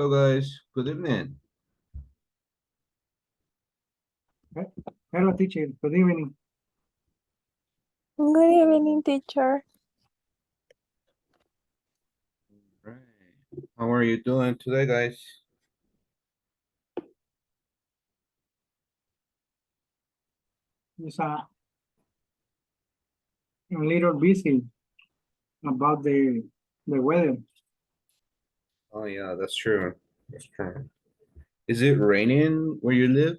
Hello guys, good evening. Hello, teacher. Good evening. Good evening, teacher. Right. How are you doing today, guys? It's a little busy about the weather. Oh yeah, that's true. That's true. Is it raining where you live?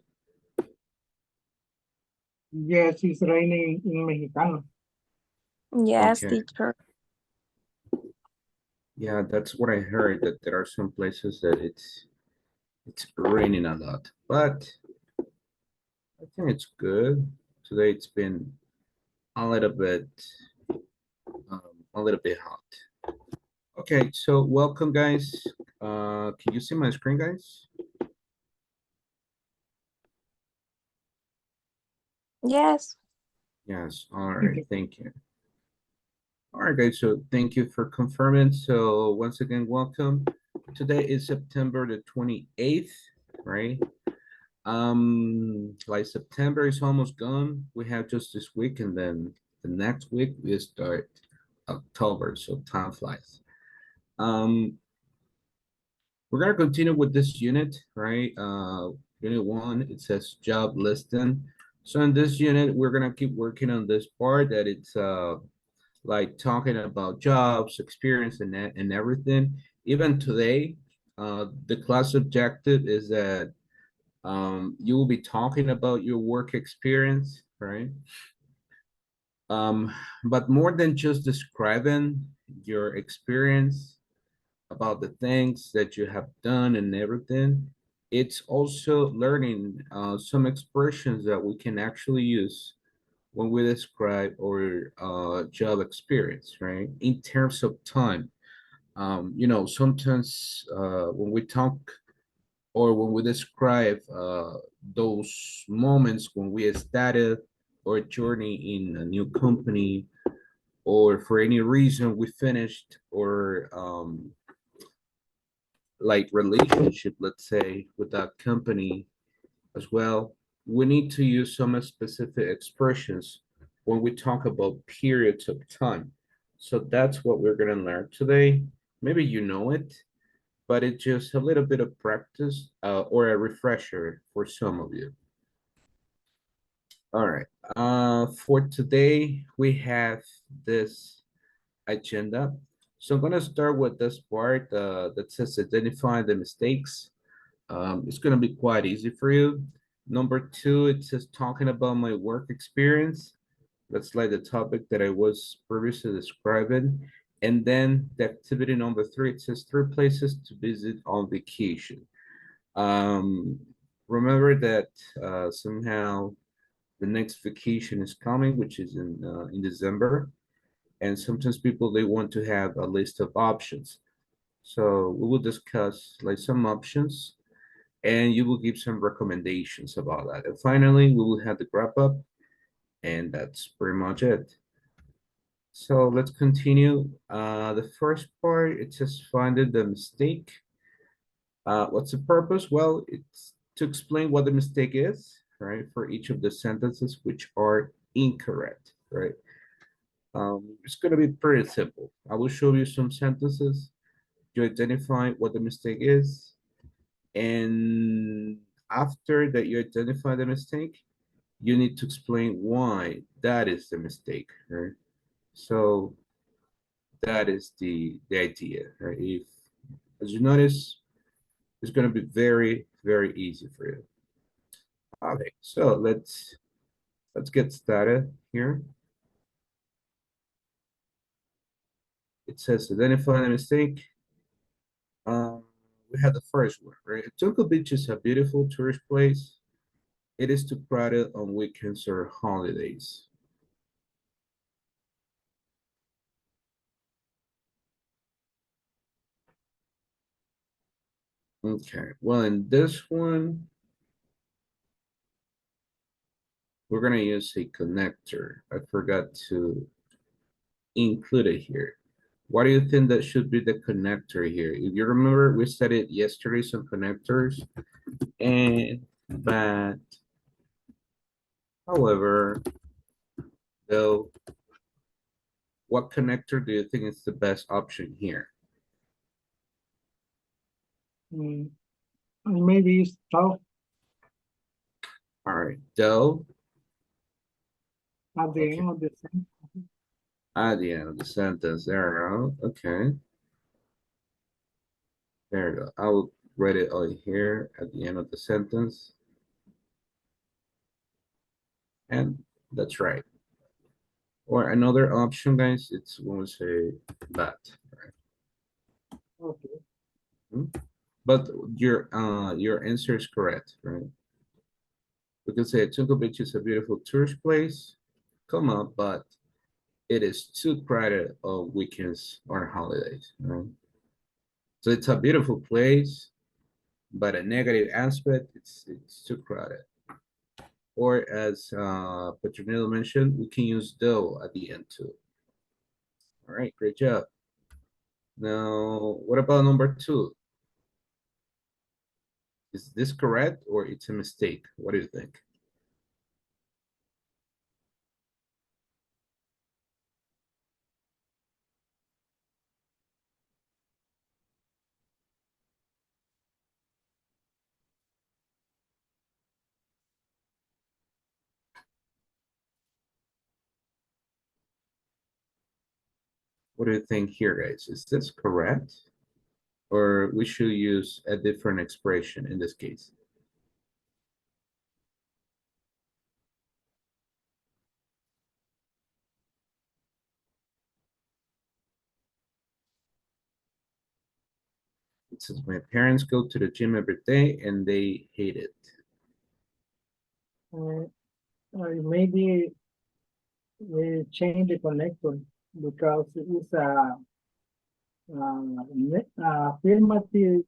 Yes, it's raining in Mexicano. Yes, Okay. teacher. Yeah, that's what I heard, that there are some places that it's raining a lot. But I think it's good. Today it's been a little bit hot. Okay, so welcome guys. Can you see my screen, guys? Yes. Yes, all right, Okay. thank you. All right, guys, so thank you for confirming. So once again, welcome. Today is September the 28th, right? Like September is almost gone. We have just this week, and then the next week we start October, so time flies. Um, we're gonna continue with this unit, right? Unit one, it says job listing. So in this unit, we're gonna keep working on this part that it's like talking about jobs, experience, and everything. Even today, the class objective is that you will be talking about your work experience, right? Um, but more than just describing your experience about the things that you have done and everything, it's also learning some expressions that we can actually use when we describe our job experience, right? In terms of time, sometimes when we talk or when we describe those moments when we started our journey in a new company, or for any reason we finished or like relationship, let's say, with that company as well, we need to use some specific expressions when we talk about periods of time. So that's what we're going to learn today. Maybe you know it, but it's just a little bit of practice or a refresher for some of you. All right. For today, we have this agenda. So I'm going to start with this part that says identify the mistakes. It's going to be quite easy for you. Number two, it says talking about my work experience. That's like the topic that I was previously describing. And then the activity number three, it says three places to visit on vacation. Um, Remember that somehow the next vacation is coming, which is in December. And sometimes people, they want to have a list of options. So we will discuss like some options and you will give some recommendations about that. And finally, we will have the wrap up, and that's pretty much it. So let's continue. The first part, it says finding the mistake. What's the purpose? Well, it's to explain what the mistake is, right? For each of the sentences which are incorrect, right? It's gonna be pretty simple. I will show you some sentences. You identify what the mistake is, and after that you identify the mistake, you need to explain why that is the mistake, right? So that is the idea, right? If, as you notice, it's going to be very, very easy for you. Okay, so let's get started here. It says identify the mistake. We have the first one, right? Turtle Beach is a beautiful tourist place. It is too crowded on weekends or holidays. Okay, well, in this one, we're gonna use a connector. I forgot to include it here. What do you think that should be the connector here? If you remember, we studied yesterday some connectors, and but however, though, what connector do you think is the best option here? Mm, maybe stop All right, though, at the okay, end of the sentence. at the end of the sentence, there we go. Okay, there you go. I will write it all here at the end of the sentence, and that's right. Or another option, guys, it's when we say that, right? Okay. Hmm? But your answer is correct, right? We can say Tungo Beach is a beautiful tourist place, comma, but it is too crowded on weekends or holidays, right? So it's a beautiful place, but a negative aspect, it's too crowded. Or as Petronilo mentioned, we can use though at the end too. All right, great job. Now, what about number two? Is this correct or it's a mistake? What do you think? What do you think here, guys? Is this correct? Or we should use a different expression in this case? It says, my parents go to the gym every day and they hate it. Uh, maybe we change the connector because it's affirmative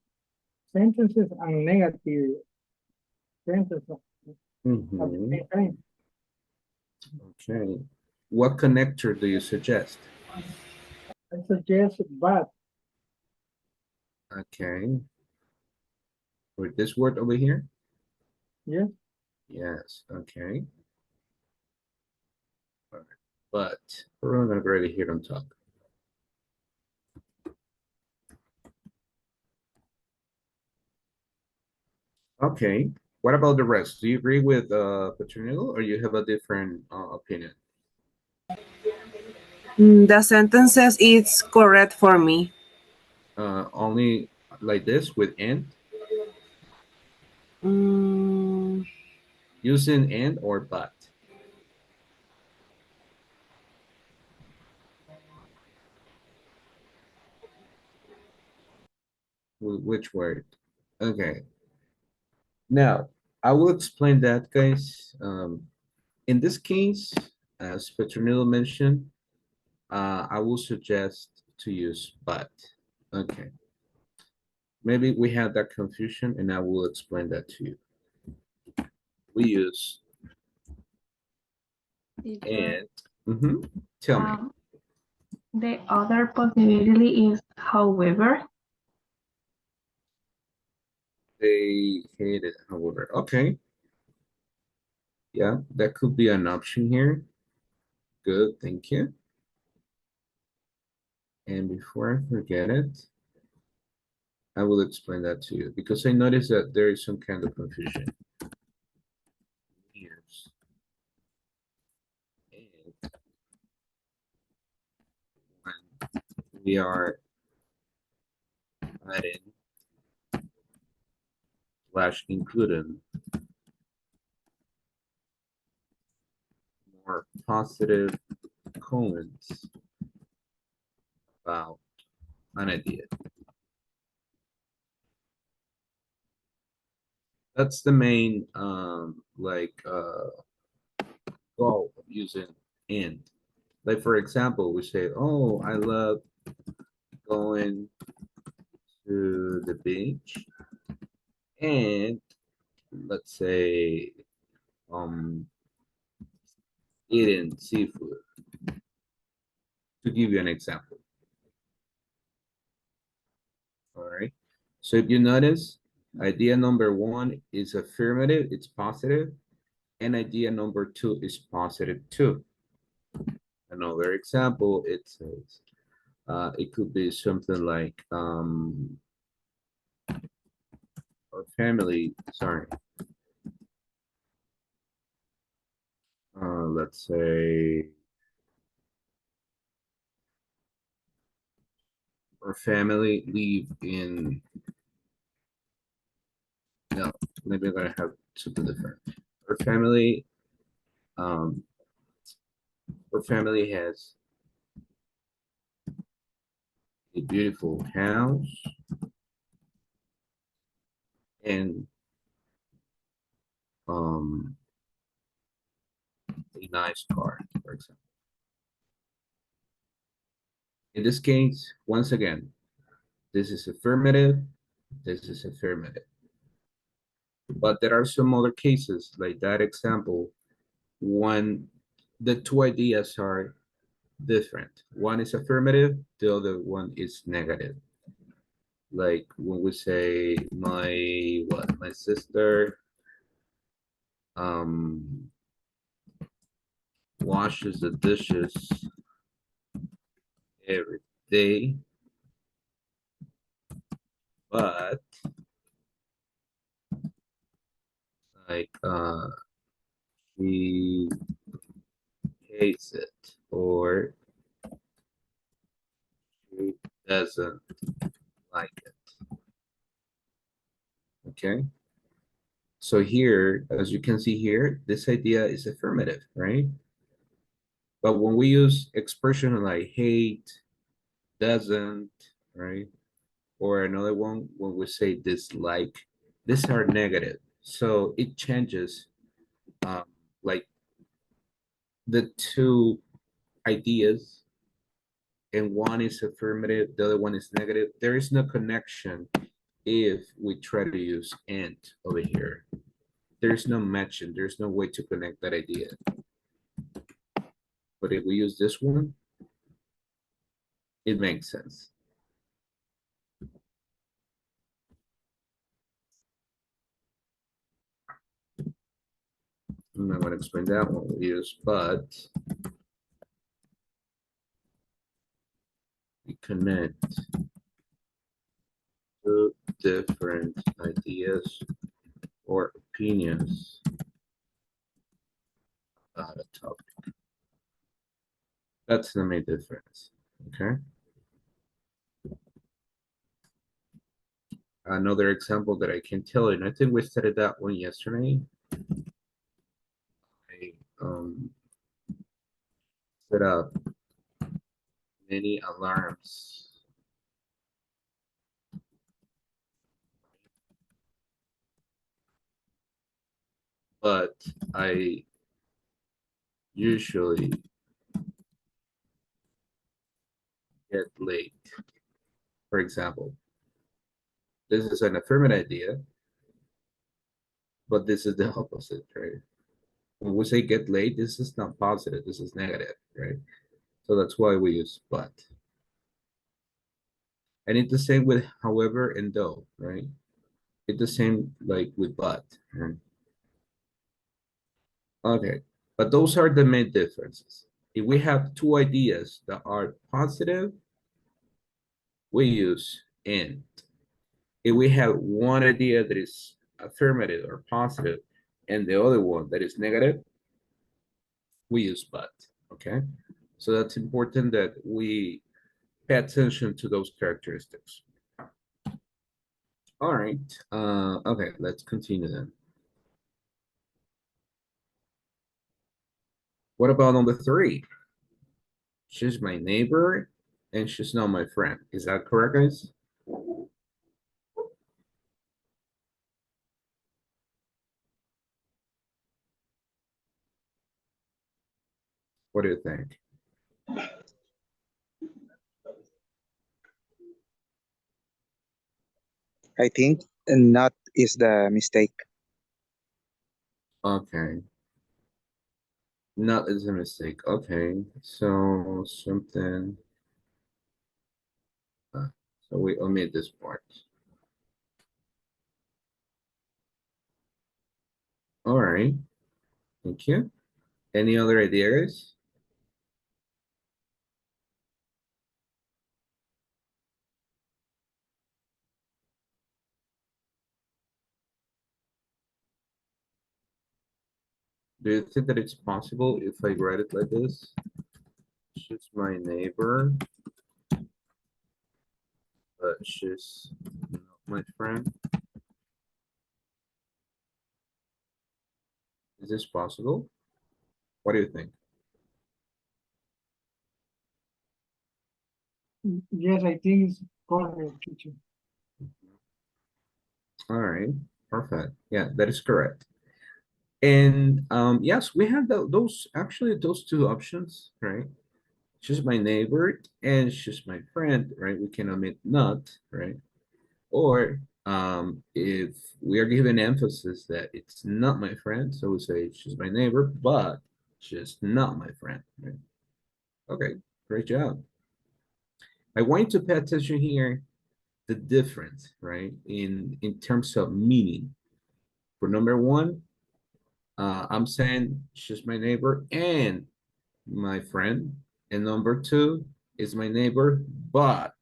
sentences and negative sentences at the Mhm. same time. Okay. What connector do you suggest? I suggest but. Okay. With this word over here? Yes. Yes. Okay. All right. But we're not gonna go right here on top. Okay. What about the rest? Do you agree with Petronilo or you have a different opinion? The sentences is correct for me. Only like this with and? Mm, Using and or but? Which word? Okay. Now, I will explain that, guys. In this case, as Petronilo mentioned, I will suggest to use but. Okay. Maybe we had that confusion and I will explain that to you. We use Teacher, and. Mhm. Tell me. um, the other possibility is however. They hate it, however. Okay. Yeah, that could be an option here. Good, thank you. And before I forget it, I will explain that to you because I noticed that there is some kind of confusion. Years. And when we are adding slash including more positive comments about an idea. That's the main goal of using and. Like for example, we say, "Oh, I love going to the beach," and let's say, um, eating seafood. To give you an example, All right. So if you notice, idea number one is affirmative, it's positive, and idea number two is positive too. Another example, it says, it could be something like, our family, sorry, let's say, our family live in, no, maybe I'm gonna have something different. Our family, um, our family has a beautiful house and um, a nice car, for example. In this case, once again, this is affirmative, this is affirmative. But there are some other cases, like that example, when the two ideas are different. One is affirmative, the other one is negative. Like when we say my sister um washes the dishes every day, but like she hates it or she doesn't like it. Okay. So here, as you can see here, this idea is affirmative, right? But when we use expression like hate, doesn't, right? Or another one, when we say dislike, these are negative. So it changes um, like the two ideas, and one is affirmative, the other one is negative. There is no connection if we try to use and over here. There's no matching, there's no way to connect that idea. But if we use this one, it makes sense. I'm not going to explain that one. We use but. We connect two different ideas or opinions about a topic. That's the main difference. Okay. Another example that I can tell you, and I think we studied that one yesterday. I set up many alarms. But I usually get late. For example, this is an affirmative idea, but this is the opposite, right? When we say get late, this is not positive, this is negative, right? So that's why we use but. And it's the same with however and though, right? It's the same like with but, right? Okay, but those are the main differences. If we have two ideas that are positive, we use and. If we have one idea that is affirmative or positive and the other one that is negative, we use but, okay? So that's important that we pay attention to those characteristics. All right, okay, let's continue then. What about number three? She's my neighbor and she's not my friend. Is that correct, guys? What do you think? I think not is the mistake. Okay, not is a mistake. Okay, so something So we omit this part. All right. Thank you. Any other ideas? Do you think that it's possible if I write it like this? She's my neighbor, but she's not my friend. Is this possible? What do you think? Yes, I think it's correct, teacher. All right, perfect. Yeah, that is correct. And yes, we have those actually those two options, right? She's my neighbor and she's my friend, right? We can omit not, right? Or if we are given emphasis that it's not my friend, so we say she's my neighbor, but she's not my friend, right? Okay, great job. I want you to pay attention here, the difference, right? In terms of meaning. For number one, I'm saying she's my neighbor and my friend. And number two is my neighbor, but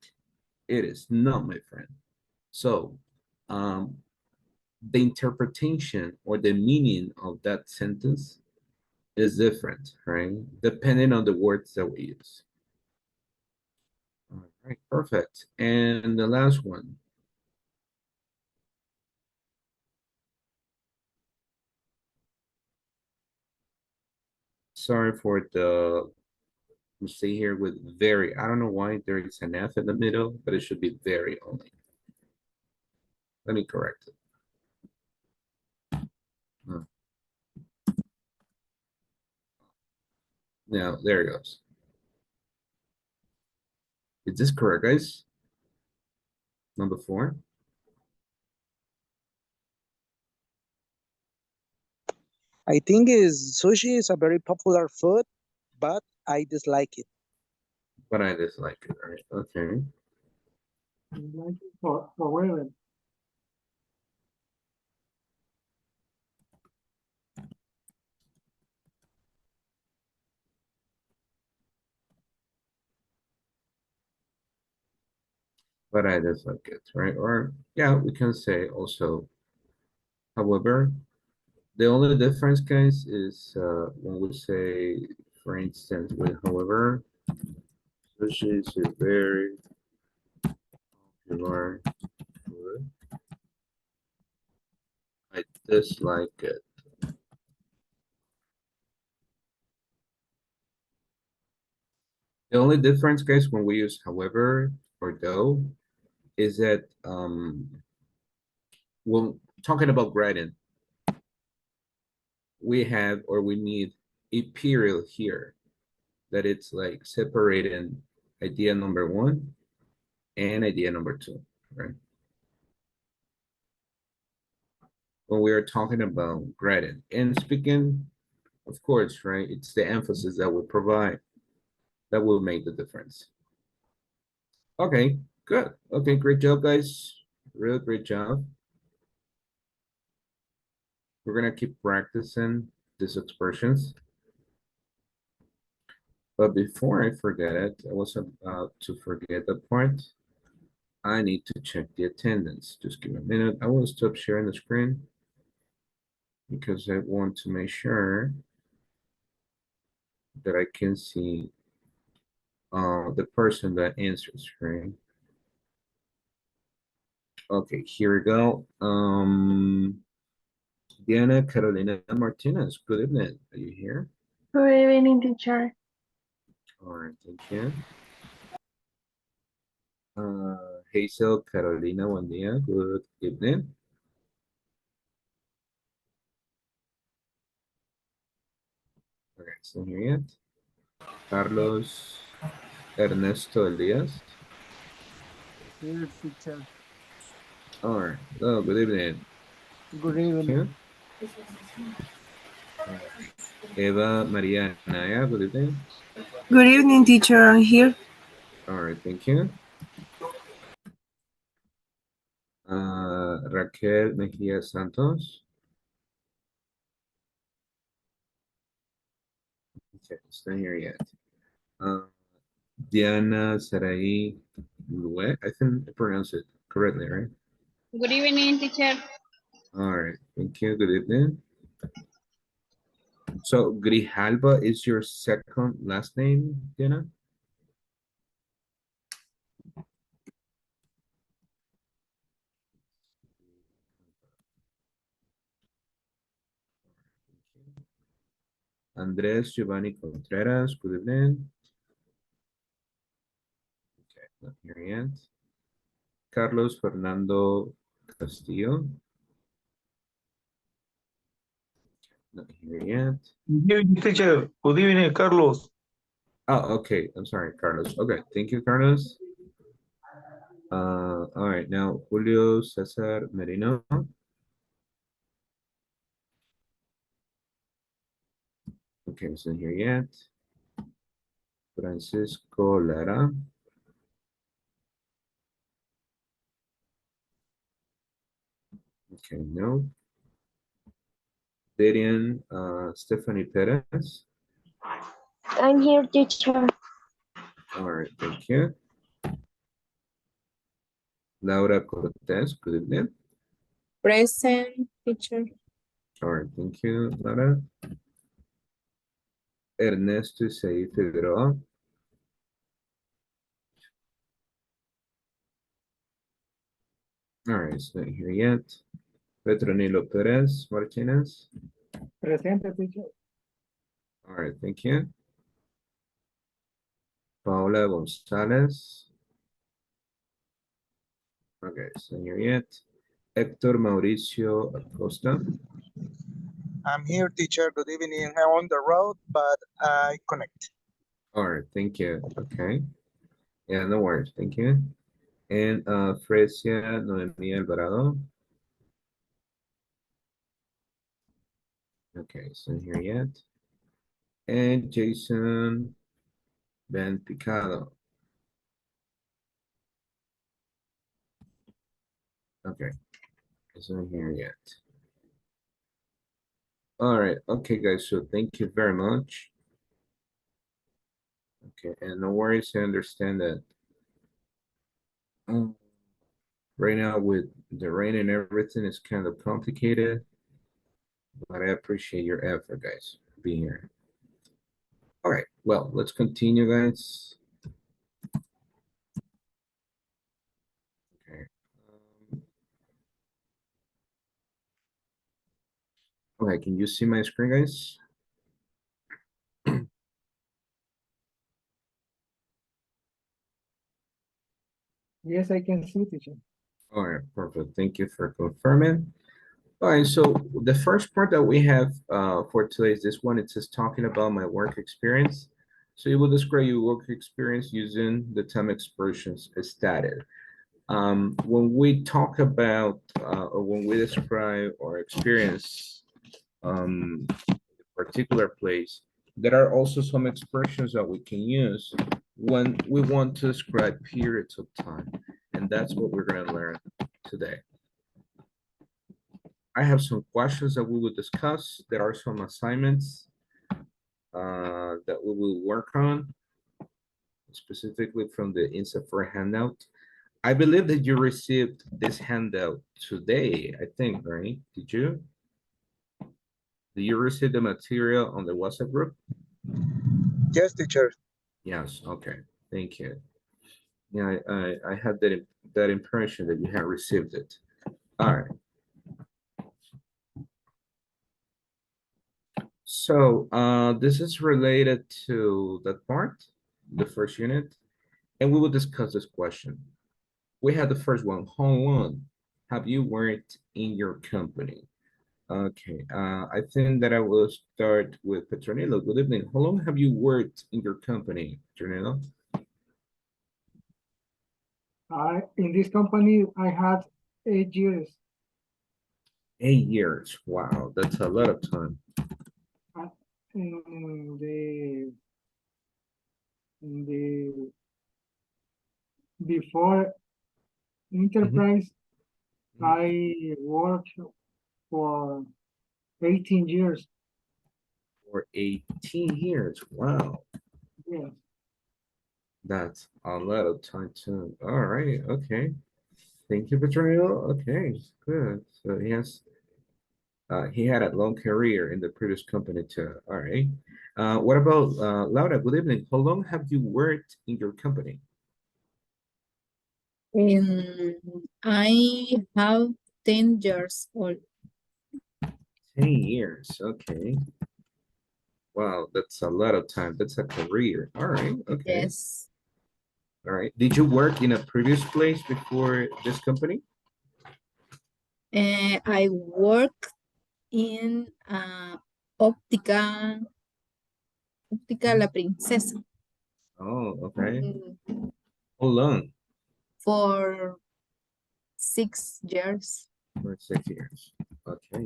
it is not my friend. So the interpretation or the meaning of that sentence is different, right? Depending on the words that we use. All right, perfect. And the last one. Sorry for the mistake here with very. I don't know why there is an F in the middle, but it should be very only. Let me correct it. Now, there it goes. Is this correct, guys? Number 4. I think sushi is a very popular food, but I dislike it. But I dislike it, right? Okay. Like for forever. But I dislike it, right? Or, yeah, we can say also, however, the only difference, guys, is when we say, for instance, with however, sushi is a very popular food. I dislike it. The only difference, guys, when we use however or though, is that when talking about gradient, we have or we need a period here that it's like separating idea number 1 and idea number 2, right? When we are talking about gradient and speaking, of course, right, it's the emphasis that we provide that will make the difference. Okay, good. Okay, great job, guys. Really great job. We're gonna keep practicing these expressions. But before I forget it, I was about to forget the part. I need to check the attendance. Just give me a minute. I will stop sharing the screen because I want to make sure that I can see the person that answers, right? Okay, here we go. Diana Carolina Martinez, good evening. Are you here? Good evening, teacher. All right, thank you. Hazel Carolina, buen día. Good evening. Okay, so here yet. Carlos Ernesto Elias. Here, teacher. All right. Oh, good evening. Good Thank you. evening. Eva Maria Anaya, good evening. Good evening, teacher. I'm here. All right, thank you. Raquel Mejía Santos. Okay, it's not here yet. Diana Sarai Lue, I think I pronounced it correctly, right? Good evening, teacher. All right, thank you. Good evening. So Grijalba is your second last name, Diana? Andres Giovanni Contreras, good evening. Okay, not here yet. Carlos Fernando Castillo. Not here yet. Good evening, teacher. Good evening, Carlos. Oh, okay. I'm sorry, Carlos. Okay, thank you, Carlos. All right, now Julio Cesar Merino. Okay, it's not here yet. Francisco Lara. Okay, no. Darian Stephanie Perez. I'm here, teacher. All right, thank you. Laura Cortez, good evening. Present, teacher. All right, thank you, Laura. Ernesto Isai Figueroa. All right, it's not here yet. Petronilo Perez Martinez. Presente, teacher. All right, thank you. Paola Gonzalez. Okay, it's not here yet. Hector Mauricio Acosta. I'm here, teacher. Good evening. I'm on the road, but I connect. All right, thank you. Okay. Yeah, no worries. Thank you. And Fresia Noemí Alvarado. Okay, it's not here yet. And Jason Ben Picado. Okay, it's not here yet. All right, okay, guys, so thank you very much. Okay, and no worries, I understand that right now with the rain and everything is kind of complicated, but I appreciate your effort, guys, being here. All right, well, let's continue, guys. Okay. Okay, can you see my screen, guys? Yes, I can see, teacher. All right, perfect. Thank you for confirming. All right, so the first part that we have for today is this one. It's just talking about my work experience. So you will describe your work experience using the time expressions stated. When we talk about or when we describe our experience a particular place, there are also some expressions that we can use when we want to describe periods of time. And that's what we're going to learn today. I have some questions that we will discuss. There are some assignments that we will work on, specifically from the INSA for handout. I believe that you received this handout today, I think, right? Did you? Did you receive the material on the WhatsApp group? Yes, teacher. Yes, okay, thank you. Yeah, I had that impression that you had received it. All right. So this is related to that part, the first unit, and we will discuss this question. We had the first one. How long have you worked in your company? Okay, I think that I will start with Petronilo. Good evening. How long have you worked in your company, Petronilo? In this company, I had 8 years. 8 years. Wow, that's a lot of time. In the before enterprise, I worked for 18 years. For 18 years. Wow. Yes. That's a lot of time too. All right. Okay. Thank you, Petronio. Okay, good. So he had a long career in the previous company too. All right. What about Laura? Good evening. How long have you worked in your company? I have 10 years old. 10 years. Okay. Wow, that's a lot of time. That's a career. All right. Okay. Yes. All right. Did you work in a previous place before this company? I work in óptica La Princesa Oh, okay. mm, How long? for 6 years. For 6 years. Okay.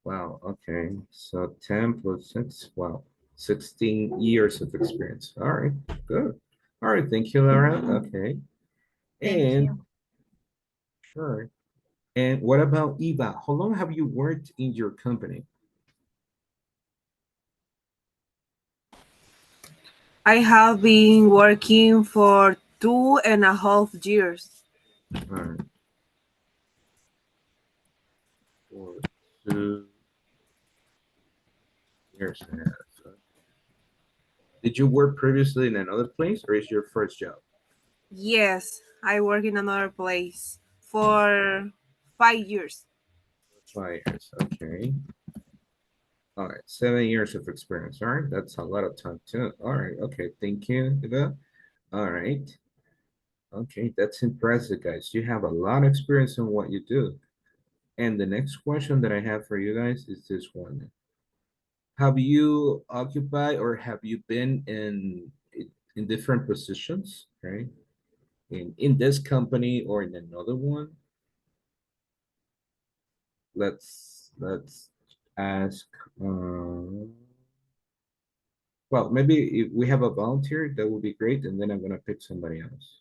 Wow. Okay. So 10 plus 6. Wow. 16 years of experience. All right. Good. All right. Thank you, Laura. Okay. Thank And you. sure. And what about Eva? How long have you worked in your company? I have been working for 2.5 years. All right. For 2 years and a half. Did you work previously in another place or is your first job? Yes, I work in another place for 5 years. 5 years. Okay. All right. 7 years of experience. All right. That's a lot of time too. All right. Okay. Thank you, Eva. All right. Okay. That's impressive, guys. You have a lot of experience in what you do. And the next question that I have for you guys is this one. Have you occupied or have you been in different positions, right? In this company or in another one? Let's ask. Well, maybe if we have a volunteer, that would be great, and then I'm gonna pick somebody else.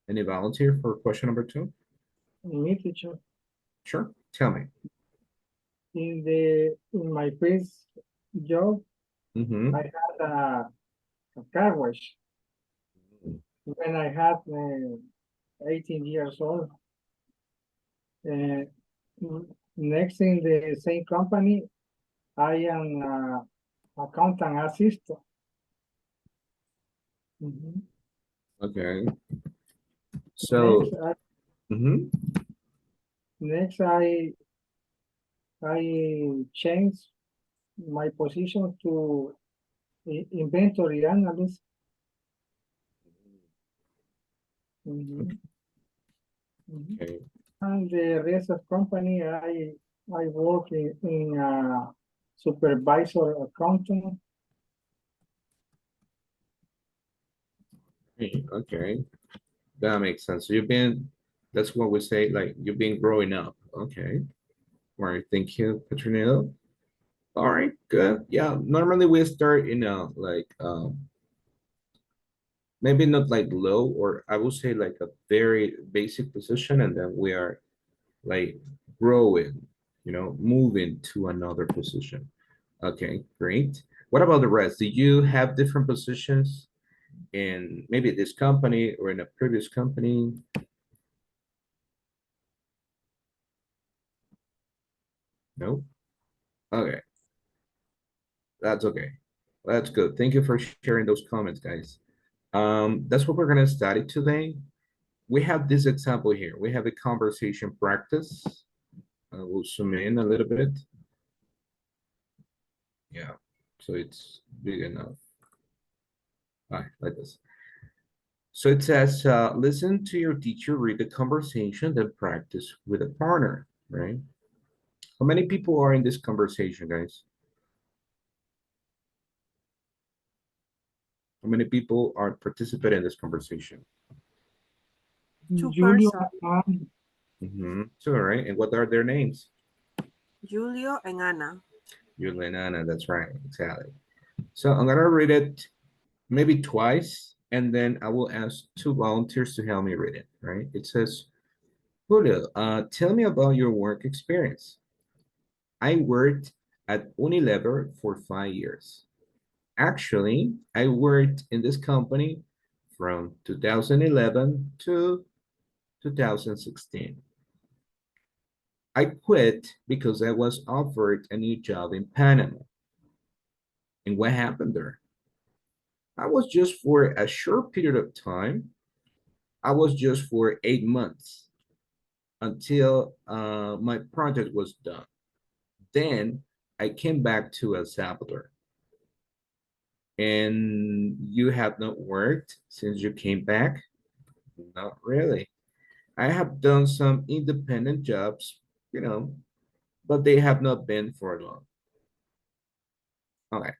Any volunteer for question number 2? Me, teacher. Sure. Tell me. In my previous job, Mm-hmm. I had a car wash when I had 18 years old. Uh, Next in the same company, I am accountant assistant. Mhm. Okay. So. Next, I, Mm-hmm. next I changed my position to inventory analyst. Mhm. Mhm. Okay. And the rest of company, I work in supervisor accounting. Okay. That makes sense. So you've been, that's what we say, like you've been growing up. Okay. All right. Thank you, Petronilo. All right. Good. Yeah. Normally we start in a like maybe not like low, or I would say like a very basic position, and then we are like growing, moving to another position. Okay, great. What about the rest? Do you have different positions in maybe this company or in a previous company? No? Okay, that's okay. That's good. Thank you for sharing those comments, guys. That's what we're gonna study today. We have this example here. We have a conversation practice. I will zoom in a little bit. Yeah, so it's big enough. All right, like this. So it says, listen to your teacher read the conversation, then practice with a partner, right? How many people are in this conversation, guys? How many people are participating in this conversation? Julio, Person, So, all right, and what are their names? Julio and Anna. Julia and Anna, that's right, exactly. So I'm gonna read it maybe twice, and then I will ask 2 volunteers to help me read it, right? It says, Julio, tell me about your work experience. I worked at Unilever for 5 years. Actually, I worked in this company from 2011 to 2016. I quit because I was offered a new job in Panama. And what happened there? I was just for a short period of time. I was just for 8 months until my project was done. Then I came back to El Salvador. And you have not worked since you came back? Not really. I have done some independent jobs, but they have not been for long. Okay,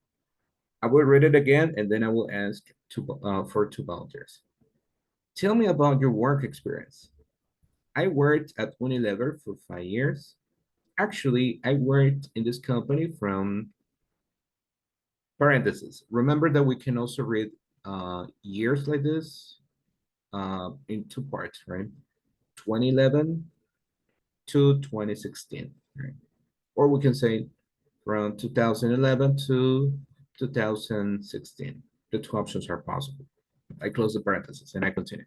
I will read it again and then I will ask for two volunteers. Tell me about your work experience. I worked at Unilever for 5 years. Actually, I worked in this company from parentheses. Remember that we can also read years like this in two parts, right? 2011 to 2016, right? Or we can say from 2011 to 2016. The two options are possible. I close the parentheses and I continue.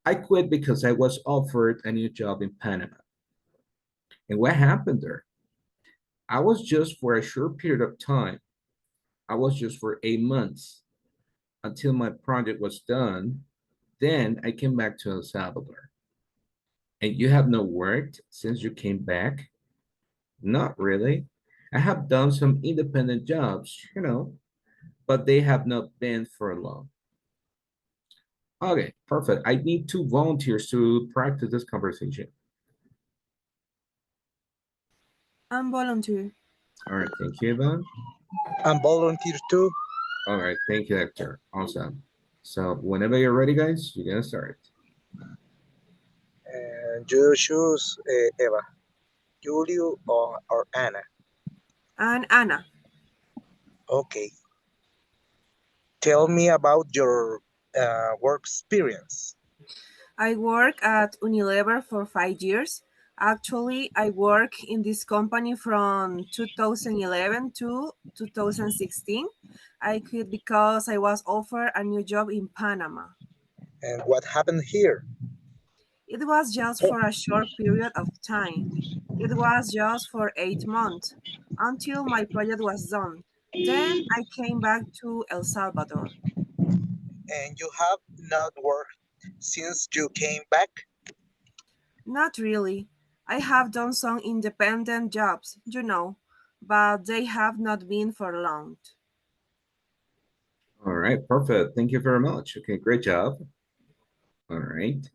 I quit because I was offered a new job in Panama. And what happened there? I was just for a short period of time. I was just for 8 months until my project was done. Then I came back to El Salvador. And you have not worked since you came back? Not really. I have done some independent jobs, but they have not been for long. Okay, perfect. I need two volunteers to practice this conversation. I'm volunteer. All right, thank you, Ivan. I'm volunteer too. All right, thank you, Hector. Awesome. So whenever you're ready, guys, you can start. And you choose Eva, Julio, or Anna. And Anna. Okay. Tell me about your work experience. I work at Unilever for 5 years. Actually, I work in this company from 2011 to 2016. I quit because I was offered a new job in Panama. And what happened here? It was just for a short period of time. It was just for 8 months until my project was done. Then I came back to El Salvador. And you have not worked since you came back? Not really. I have done some independent jobs, but they have not been for long. All right, perfect. Thank you very much. Okay, great job. All right.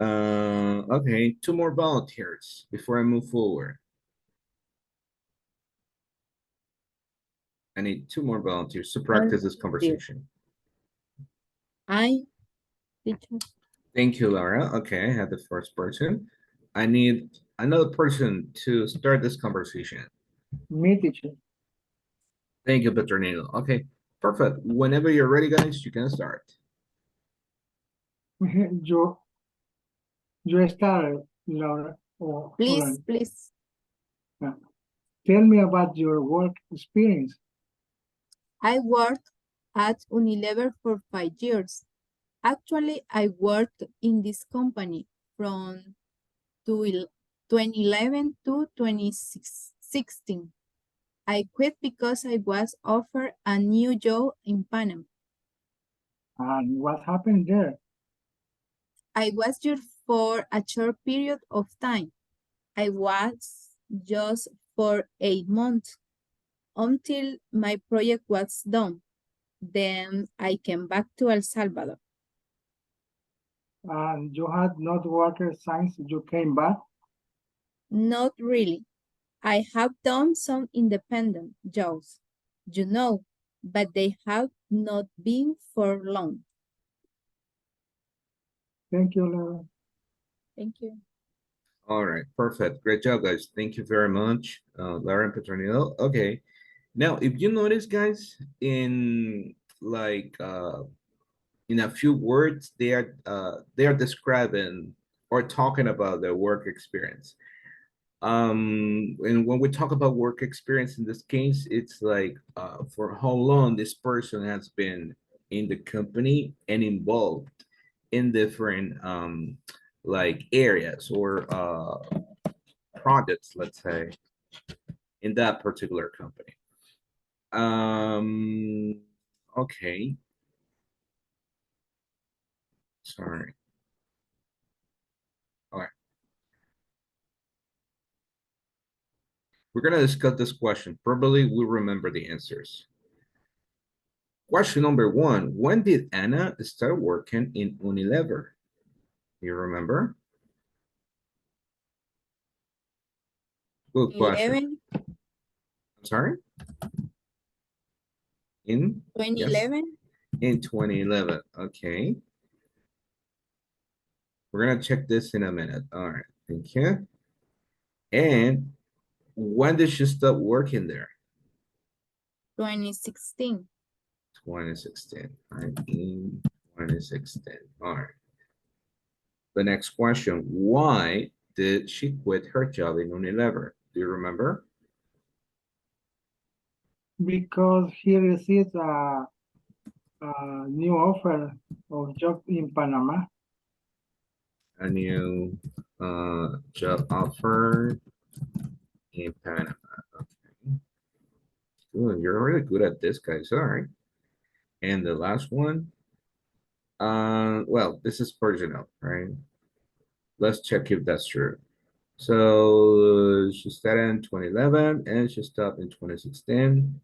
Okay, two more volunteers before I move forward. I need two more volunteers to practice this conversation. I, teacher. Thank you, Laura. Okay, I have the first person. I need another person to start this conversation. Me, teacher. Thank you, Petronilo. Okay, perfect. Whenever you're ready, guys, you can start. Yo, yo started, Laura. Please, please. Tell me about your work experience. I worked at Unilever for 5 years. Actually, I worked in this company from 2011 to 2016. I quit because I was offered a new job in Panama. And what happened there? I was here for a short period of time. I was just for 8 months until my project was done. Then I came back to El Salvador. And you had not worked since you came back? Not really. I have done some independent jobs, but they have not been for long. Thank you, Laura. Thank you. All right, perfect. Great job, guys. Thank you very much, Laura and Petronilo. Okay, now if you notice, guys, in like in a few words, they are describing or talking about the work experience. And when we talk about work experience in this case, it's like for how long this person has been in the company and involved in different like areas or projects, let's say, in that particular company. Okay. Sorry. All right. We're gonna discuss this question. Probably we remember the answers. Question number one, when did Anna start working in Unilever? You remember? Good question. 11, I'm sorry? In? Yes. 2011. In 2011, okay. We're gonna check this in a minute. All right, thank you. And when did she start working there? 2016. 2016, right? In 2016, all right. The next question, why did she quit her job in Unilever? Do you remember? Because he received a new offer of job in Panama. A new job offer in Panama. Okay. Good. You're really good at this, guys. All right. And the last one. Well, this is personal, right? Let's check if that's true. So she started in 2011 and she stopped in 2016.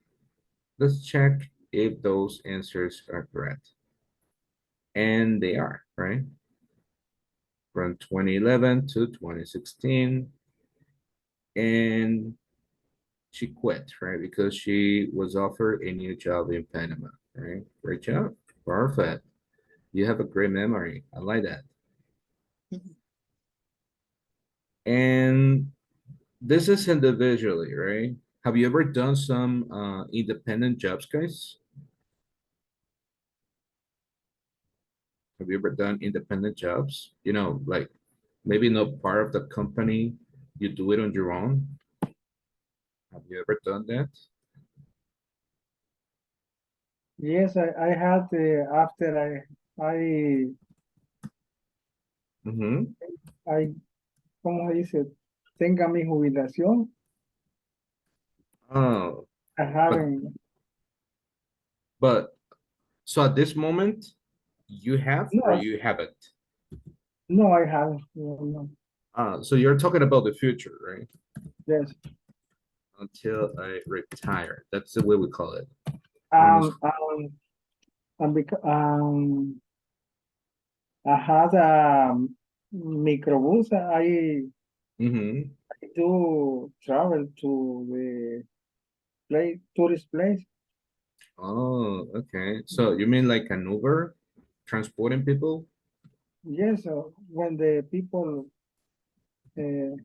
Let's check if those answers are correct. And they are, right? From 2011 to 2016. And she quit, right? Because she was offered a new job in Panama, right? Great job. Perfect. You have a great memory. I like that. And this is individually, right? Have you ever done some independent jobs, guys? Have you ever done independent jobs? You know, like maybe not part of the company, you do it on your own. Have you ever done that? Yes, I had after Mm-hmm. ¿cómo se dice? Tenga mi jubilación. Oh, I haven't. but so at this moment, you have or No, you haven't? no, I haven't. No, no. So you're talking about the future, right? Yes. Until I retire. That's the way we call it. Um, I had a microbus. Mm-hmm. I do travel to the tourist place. Oh, okay. So you mean like an Uber transporting people? Yes, when the people uh,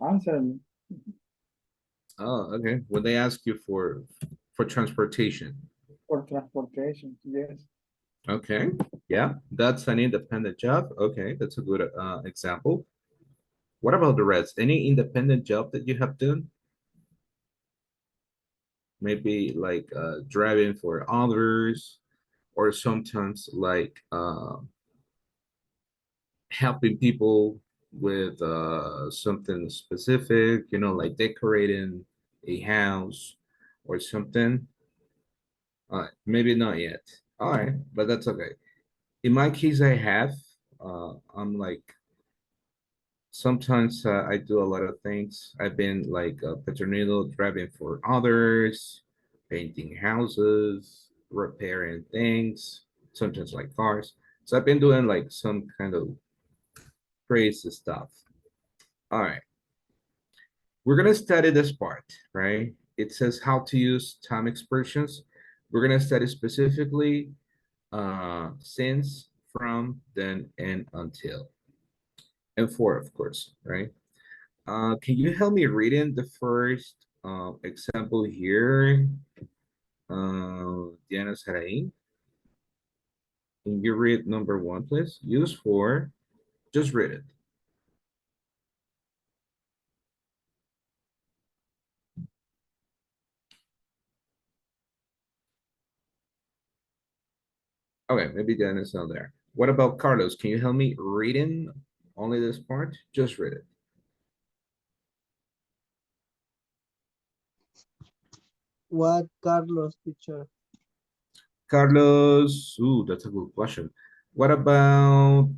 answer me Oh, okay. When they ask you for transportation. for transportation, yes. Okay. Yeah, that's an independent job. Okay, that's a good example. What about the rest? Any independent job that you have done? Maybe like driving for others, or sometimes like helping people with something specific, you know, like decorating a house or something. All right, maybe not yet. All right, but that's okay. In my case, I have. I'm like sometimes I do a lot of things. I've been like a paternito driving for others, painting houses, repairing things, sometimes like cars. So I've been doing like some kind of crazy stuff. All right, we're gonna study this part, right? It says how to use time expressions. We're gonna study specifically since, from, then, and until, and for, of course, right? Can you help me reading the first example here? Diana Sarain. Can you read number one, please? Use for, just read it. Okay, maybe Dan is not there. What about Carlos? Can you help me reading only this part? Just read it. What Carlos, teacher? Carlos, ooh, that's a good question. What about,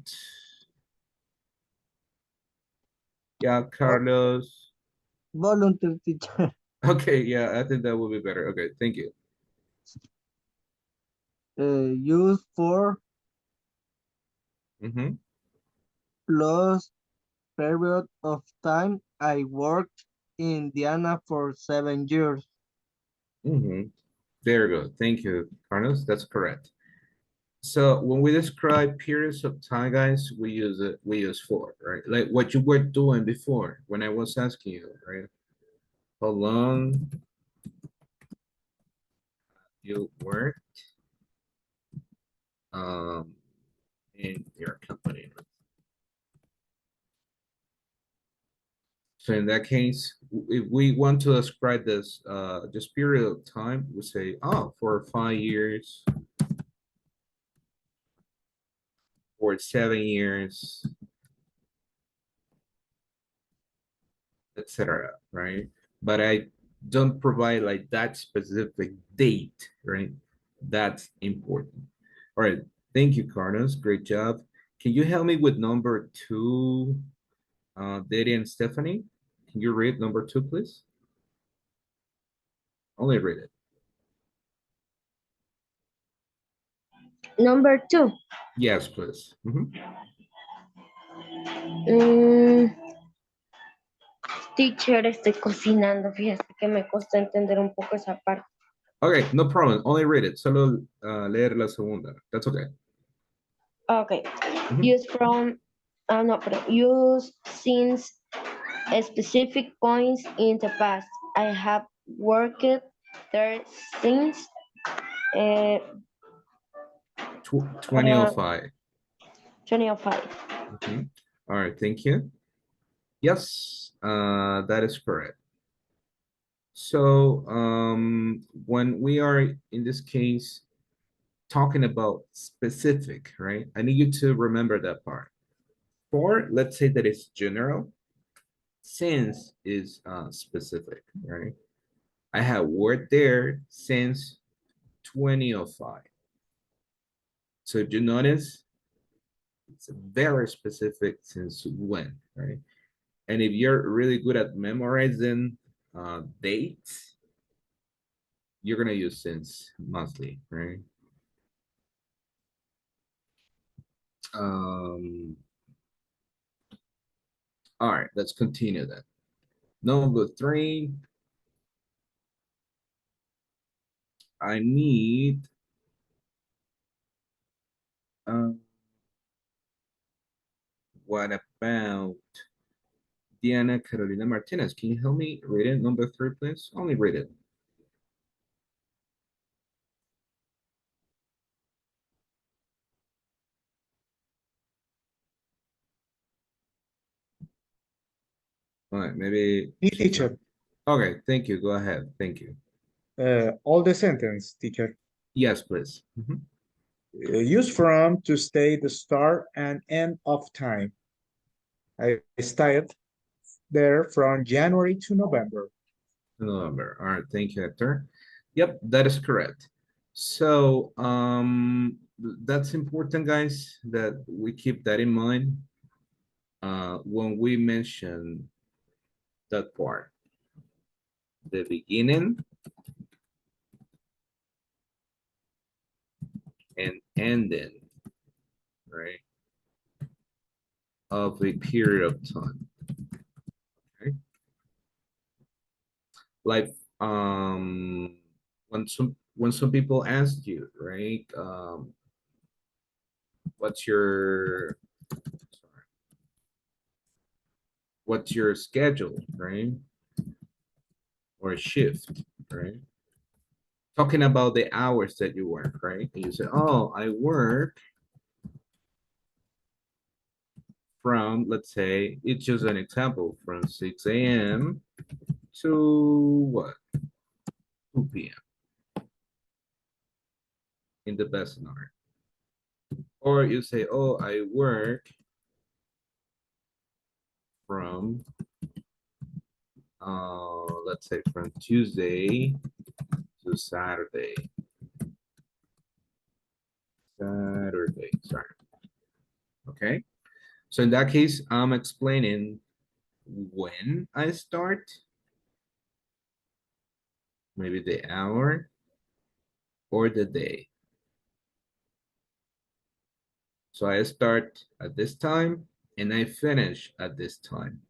yeah, Carlos? Volunteer teacher. Okay, yeah, I think that would be better. Okay, thank you. Use for Mm-hmm. plus period of time. I worked in Indiana for 7 years. Mm-hmm. Very good. Thank you, Carlos. That's correct. So when we describe periods of time, guys, we use for, right? Like what you were doing before when I was asking you, right? How long you worked um in your company. So in that case, if we want to describe this period of time, we say, oh, for 5 years, or 7 years, etc. Right? But I don't provide like that specific date, right? That's important. All right. Thank you, Carlos. Great job. Can you help me with number two, Didi and Stephanie? Can you read number two, please? Only read it. Number 2. Yes, please. Mhm. Mm, teacher, estoy cocinando. Fíjate que me cuesta entender un poco esa parte. Okay, no problem. Only read it. Solo leer la segunda. That's okay. Okay. Mhm. Use from, no, perdón. Use since a specific points in the past. I have worked there since uh, 2005. 2005. Mhm. All right, thank you. Yes, that is correct. So when we are in this case talking about specific, right? I need you to remember that part. For, let's say that it's general, since is specific, right? I have worked there since 2005. So if you notice, it's very specific since when, right? And if you're really good at memorizing dates, you're gonna use since monthly, right? Um, all right, let's continue then. Number three, I need uh, what about Diana Carolina Martinez? Can you help me read it? Number three, please. Only read it. All right, maybe she's not. Teacher, Okay, thank you. Go ahead. Thank you. all the sentence, teacher. Yes, please. Mhm. Use from to state the start and end of time. I stayed there from January to November. November. All right, thank you, Hector. Yep, that is correct. So that's important, guys, that we keep that in mind when we mention that part. The beginning and ending, right, of a period of time. Okay. Like when some people ask you, right, what's your sorry, what's your schedule, right? Or shift, right? Talking about the hours that you work, right? And you say, oh, I work from, let's say, it's just an example, from 6 a.m. to what? 2 p.m. in the best hour. Or you say, oh, I work from, let's say from Tuesday to Saturday. Sorry. Okay. So in that case, I'm explaining when I start, maybe the hour or the day. So I start at this time and I finish at this time.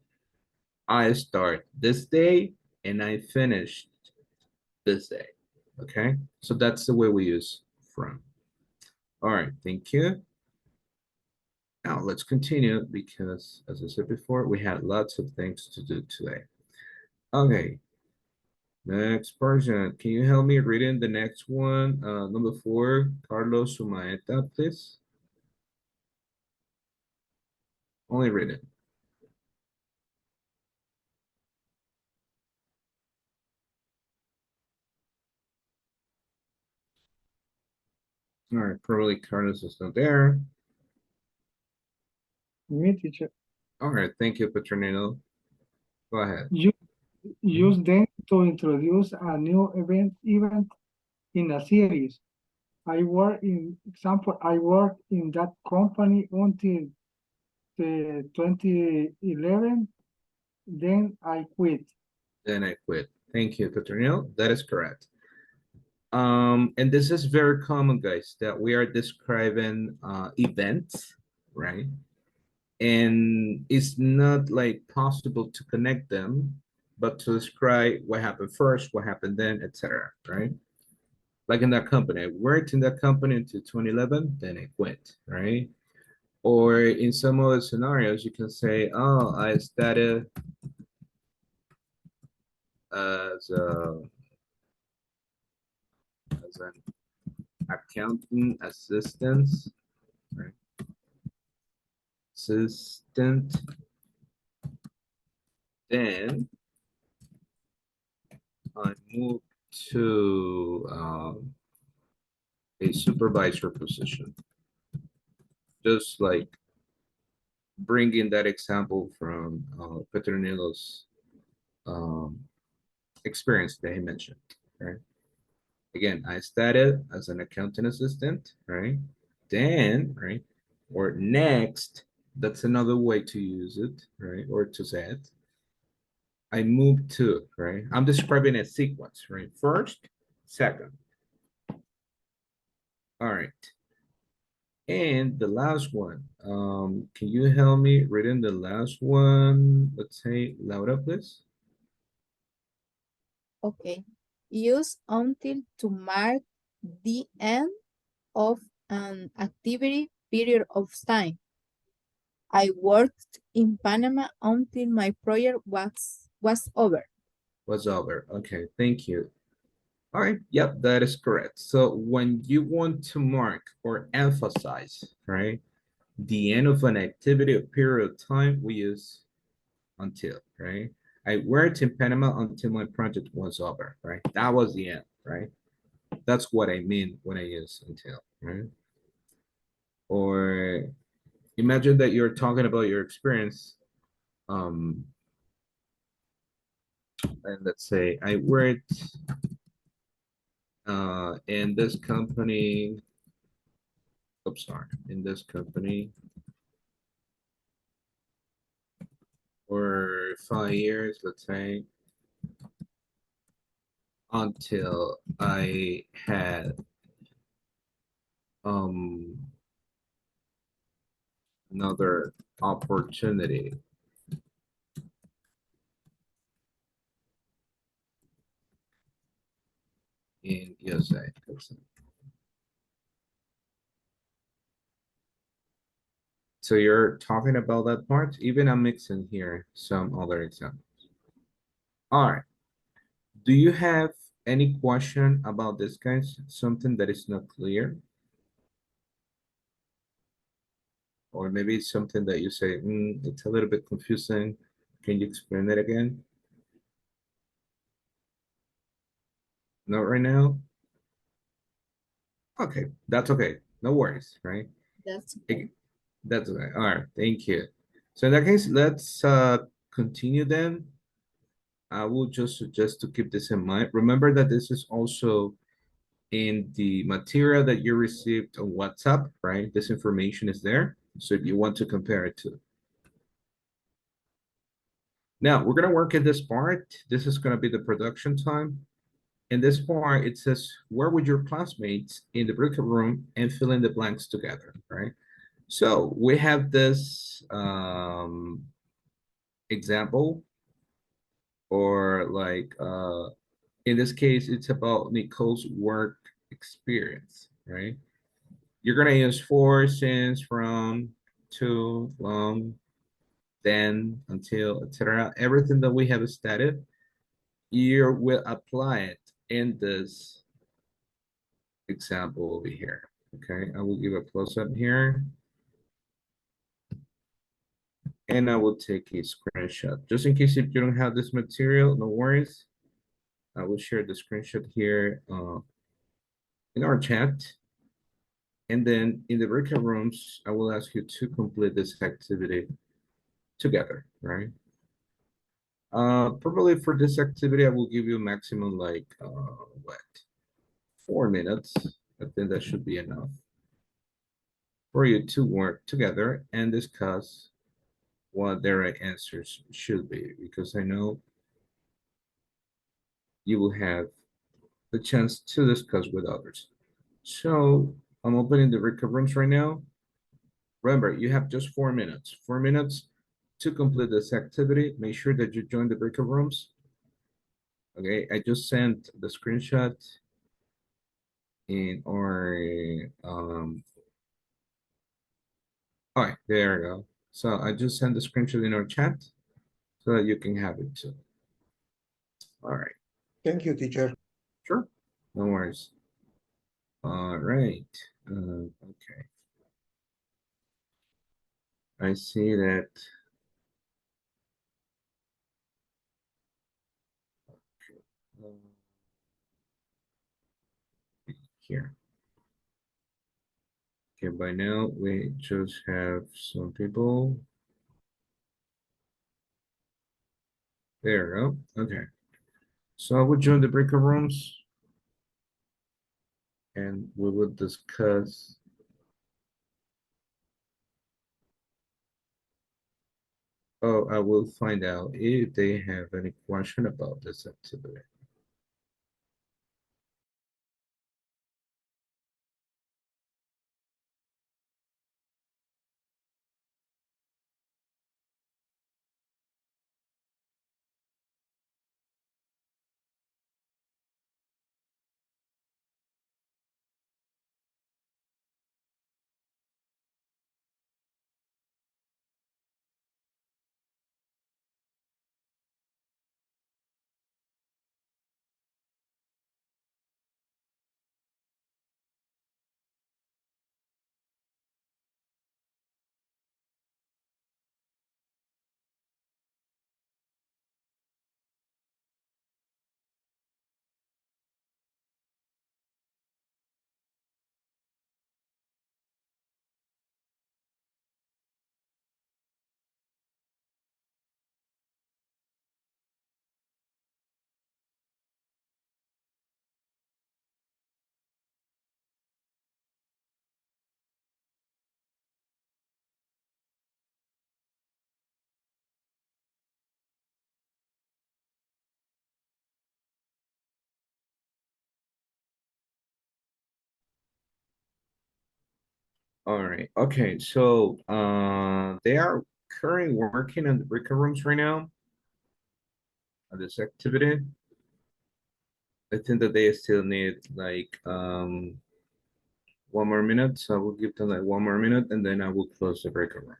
I start this day and I finish this day. Okay, so that's the way we use from. All right, thank you. Now let's continue because, as I said before, we had lots of things to do today. Okay, next person. Can you help me reading the next one? Number 4, Carlos Sumaeta, please. Only read it. All right, probably Carlos is not there. Me, teacher. All right, thank you, Petronino. Go ahead. Use them to introduce a new event in a series. I work in that company until the 2011, then I quit. Then I quit. Thank you, Petronino. That is correct. And this is very common, guys, that we are describing events, right? And it's not like possible to connect them, but to describe what happened first, what happened then, etc. Right? Like in that company, I worked in that company until 2011, then I quit, right? Or in some other scenarios, you can say, oh, I started as an accountant assistant, right? Assistant. Then I moved to a supervisor position. Just like bringing that example from Petronilo's um, experience that he mentioned, right? Again, I started as an accounting assistant, right? Then, right, or next, that's another way to use it, right? Or to say it. I moved to, right? I'm describing a sequence, right? First, second. All right. And the last one, can you help me reading the last one? Let's say Laura, please. Okay. Use until to mark the end of an activity period of time. I worked in Panama until my project was over. Was over. Okay, thank you. All right, yep, that is correct. So when you want to mark or emphasize, right, the end of an activity or period of time, we use until, right? I worked in Panama until my project was over, right? That was the end, right? That's what I mean when I use until, right? Or imagine that you're talking about your experience. And let's say I worked in this company. Oops, sorry, in this company for 5 years, let's say, until I had another opportunity in USA. So you're talking about that part? Even I'm mixing here some other examples. All right. Do you have any question about this, guys? Something that is not clear? Or maybe it's something that you say, it's a little bit confusing. Can you explain it again? Not right now? Okay, that's okay. No worries, right? That's okay. That's okay. All right, thank you. So in that case, let's continue then. I will just suggest to keep this in mind. Remember that this is also in the material that you received on WhatsApp, right? This information is there. So if you want to compare it to. Now we're gonna work in this part. This is gonna be the production time. In this part, it says, where would your classmates in the breakout room and fill in the blanks together, right? So we have this example, or like in this case, it's about Nicole's work experience, right? You're gonna use for, since, from, to, long, then, until, etc. Everything that we have stated, you will apply it in this example over here. Okay, I will give a close-up here. And I will take a screenshot. Just in case if you don't have this material, no worries. I will share the screenshot here in our chat. And then in the breakout rooms, I will ask you to complete this activity together, right? Probably for this activity, I will give you a maximum like, what, 4 minutes. I think that should be enough for you to work together and discuss what their right answers should be, because I know you will have the chance to discuss with others. So I'm opening the breakout rooms right now. Remember, you have just 4 minutes. 4 minutes to complete this activity. Make sure that you join the breakout rooms. Okay, I just sent the screenshot in our all right, there you go. So I just sent the screenshot in our chat so that you can have it too. All right. Thank you, teacher. Sure. No worries. All right. Okay. I see that. Here. Okay, by now we just have some people. There we go. Okay. So I will join the breakout rooms and we will discuss. Oh, I will find out if they have any question about this activity. All right. Okay. So they are currently working on the breakout rooms right now on this activity. I think that they still need like 1 more minute. So I will give them like 1 more minute and then I will close the breakout room.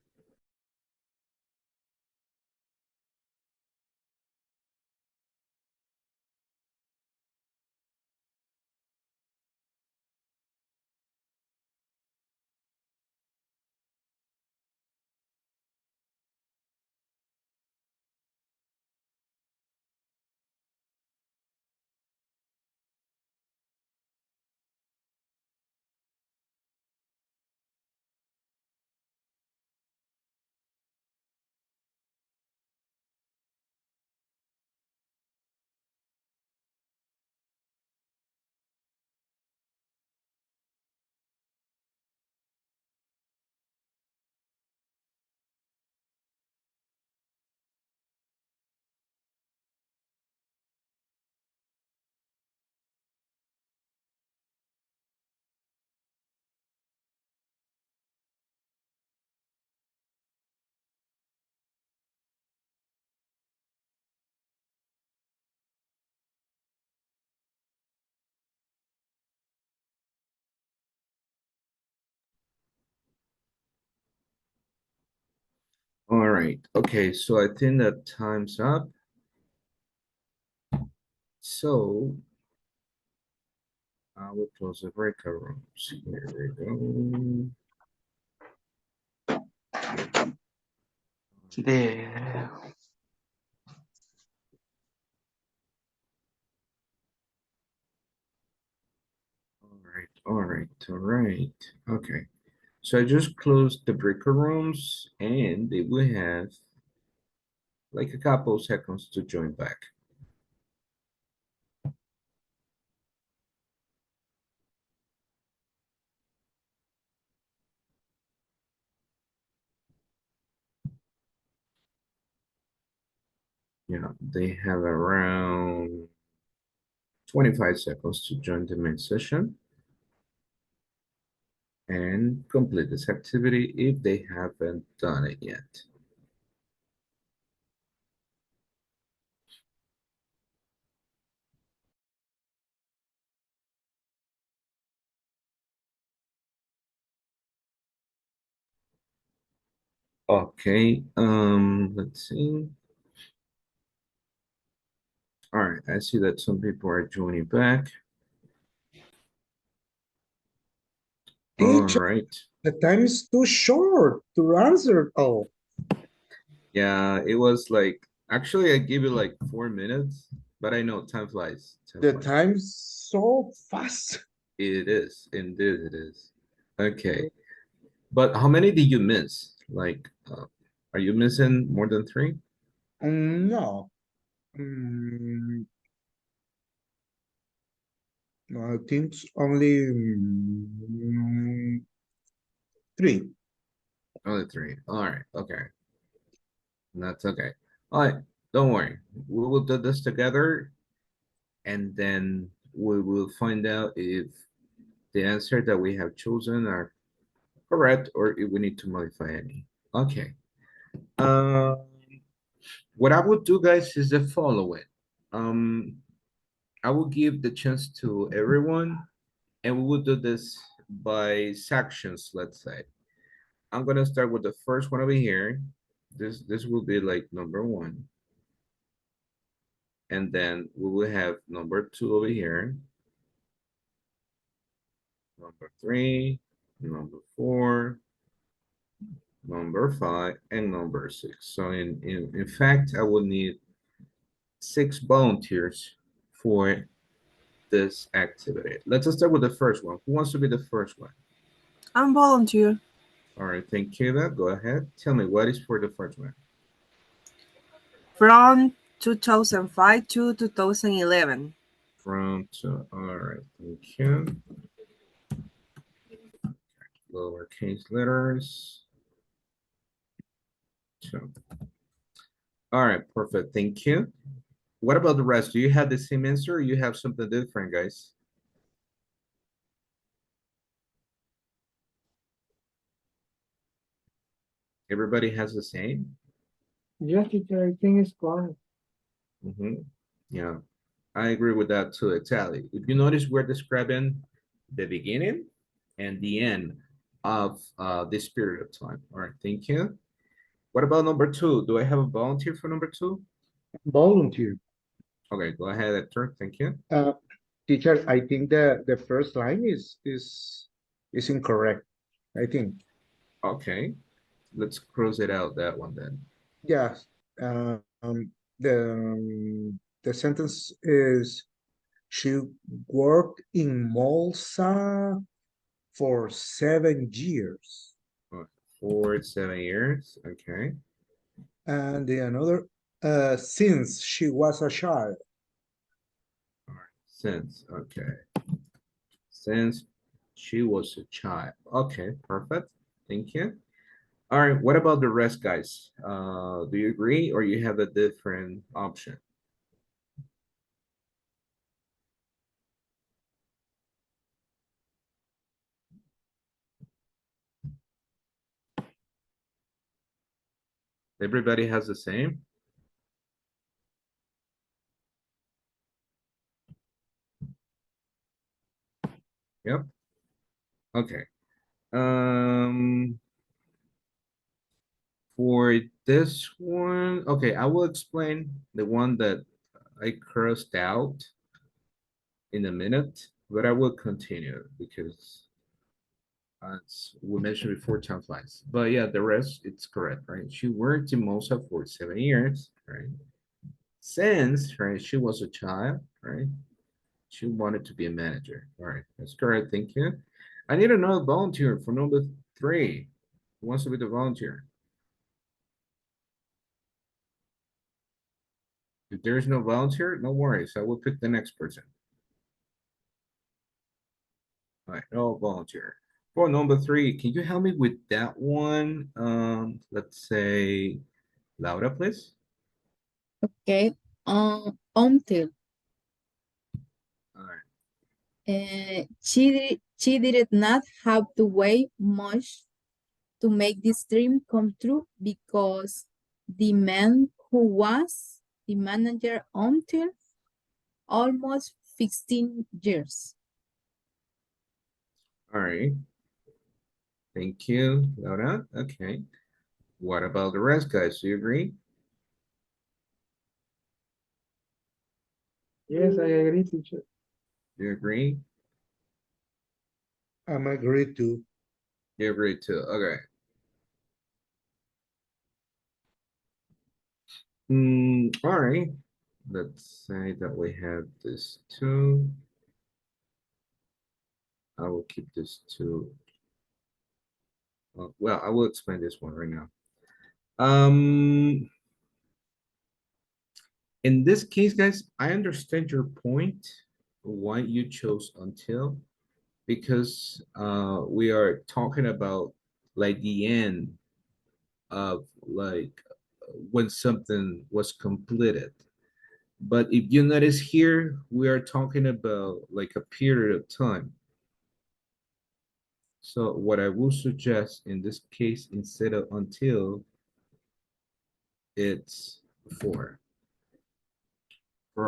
right. Okay, so I think that time's up. So I will close the breakout rooms. Here we go. There. All right. Okay. So I just closed the breaker rooms and they will have like a couple seconds to join back. Yeah, they have around 25 seconds to join the main session and complete this activity if they haven't done it yet. Okay, let's see. All right, I see that some people are joining back. All Teacher, right. the time is too short to answer all. Yeah, it was like, actually I give you like 4 minutes, but I know time flies. Time The flies. time's so fast. It is, indeed it is. Okay, but how many did you miss? Like, are you missing more than three? No. Mm, no, I think it's only three. Only three. All right, okay. That's okay. All right, don't worry. We will do this together and then we will find out if the answer that we have chosen are correct or if we need to modify any. Okay. Um, what I would do, guys, is the following. Um, I will give the chance to everyone, and we will do this by sections, let's say. I'm gonna start with the first one over here. This will be like number one. And then we will have number two over here, number three, number four, number five, and number six. So in fact, I will need 6 volunteers for this activity. Let's start with the first one. Who wants to be the first one? I'm volunteer. All right, thank you. Go ahead. Tell me what is for the first one. From 2005 to 2011. From to, all right, thank you. Lowercase letters. Two. All right, perfect. Thank you. What about the rest? Do you have the same answer or you have something different, guys? Everybody has the same? Yes, teacher, I think it's correct. Yeah, I agree with that too, exactly. If you notice, we're describing the beginning and the end of this period of time. All right, thank you. What about number two? Do I have a volunteer for number two? Volunteer. Okay, go ahead, Hector. Thank you. Teacher, I think the first line is incorrect. I think. Okay, let's cross it out, that one then. Yes. The sentence is she worked in Malsa for 7 years. All right, 4, 7 years. Okay. And the another since she was a child. All right, since. Okay. Since she was a child. Okay, perfect. Thank you. All right, what about the rest, guys? Do you agree or you have a different option? Everybody has the same? Yep. Okay. For This one, okay, I will explain the one that I crossed out in a minute, but I will continue because as we mentioned before, time flies. But yeah, the rest, it's correct, right? She worked in Mosa for 7 years, right? Since, right, she was a child, right? She wanted to be a manager. All right, that's correct. Thank you. I need another volunteer for number 3. Who wants to be the volunteer? If there is no volunteer, no worries. I will pick the next person. All right, no volunteer. For number 3, can you help me with that one? Let's say Laura, please. Okay. Until All right. she did not have to wait much to make this dream come true because the man who was the manager until almost 15 years. All right. Thank you, Laura. Okay. What about the rest, guys? Do you agree? Yes, I agree, teacher. Do you agree? I'm agreed to. You agree too. Okay. All right. Let's say that we have this 2. I will keep this 2. Well, I will explain this one right now. In this case, guys, I understand your point, why you chose until, because we are talking about like the end of like when something was completed. But if you notice here, we are talking about like a period of time. So what I will suggest in this case, instead of until, it's for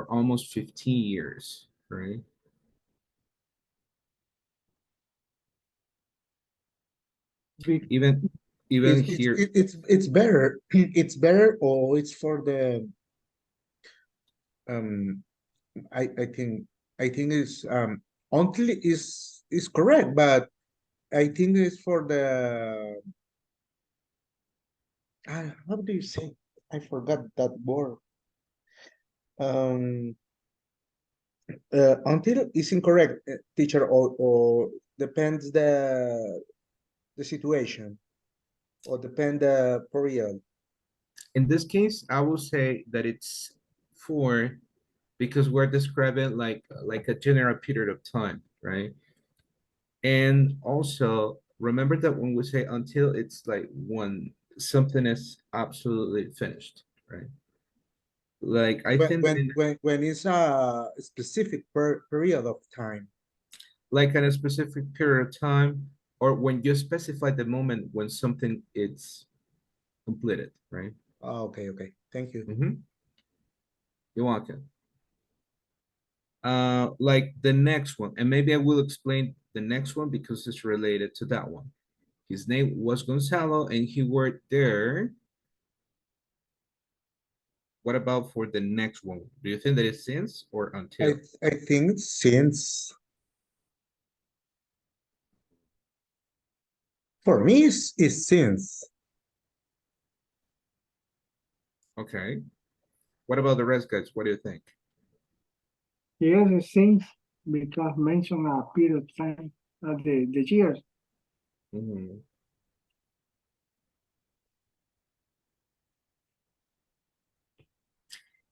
almost 15 years, right? Even even here, It's better. It's better, or it's for the um. I think it's until is correct, but I think it's for the how do you say? I forgot that word. Um, until is incorrect, teacher, or depends the situation, or depend the period. in this case, I will say that it's for, because we're describing like a general period of time, right? And also remember that when we say until, it's like when something is absolutely finished, right? Like I think that in, When it's a specific period of time. like in a specific period of time, or when you specify the moment when something is completed, right? Okay. Thank you. You're welcome. Like the next one, and maybe I will explain the next one because it's related to that one. His name was Gonzalo and he worked there. What about for the next one? Do you think that it's since or until? I think since for me is since. Okay. What about the rest, guys? What do you think? Yes, it seems because mention a period of time, the years. Mhm.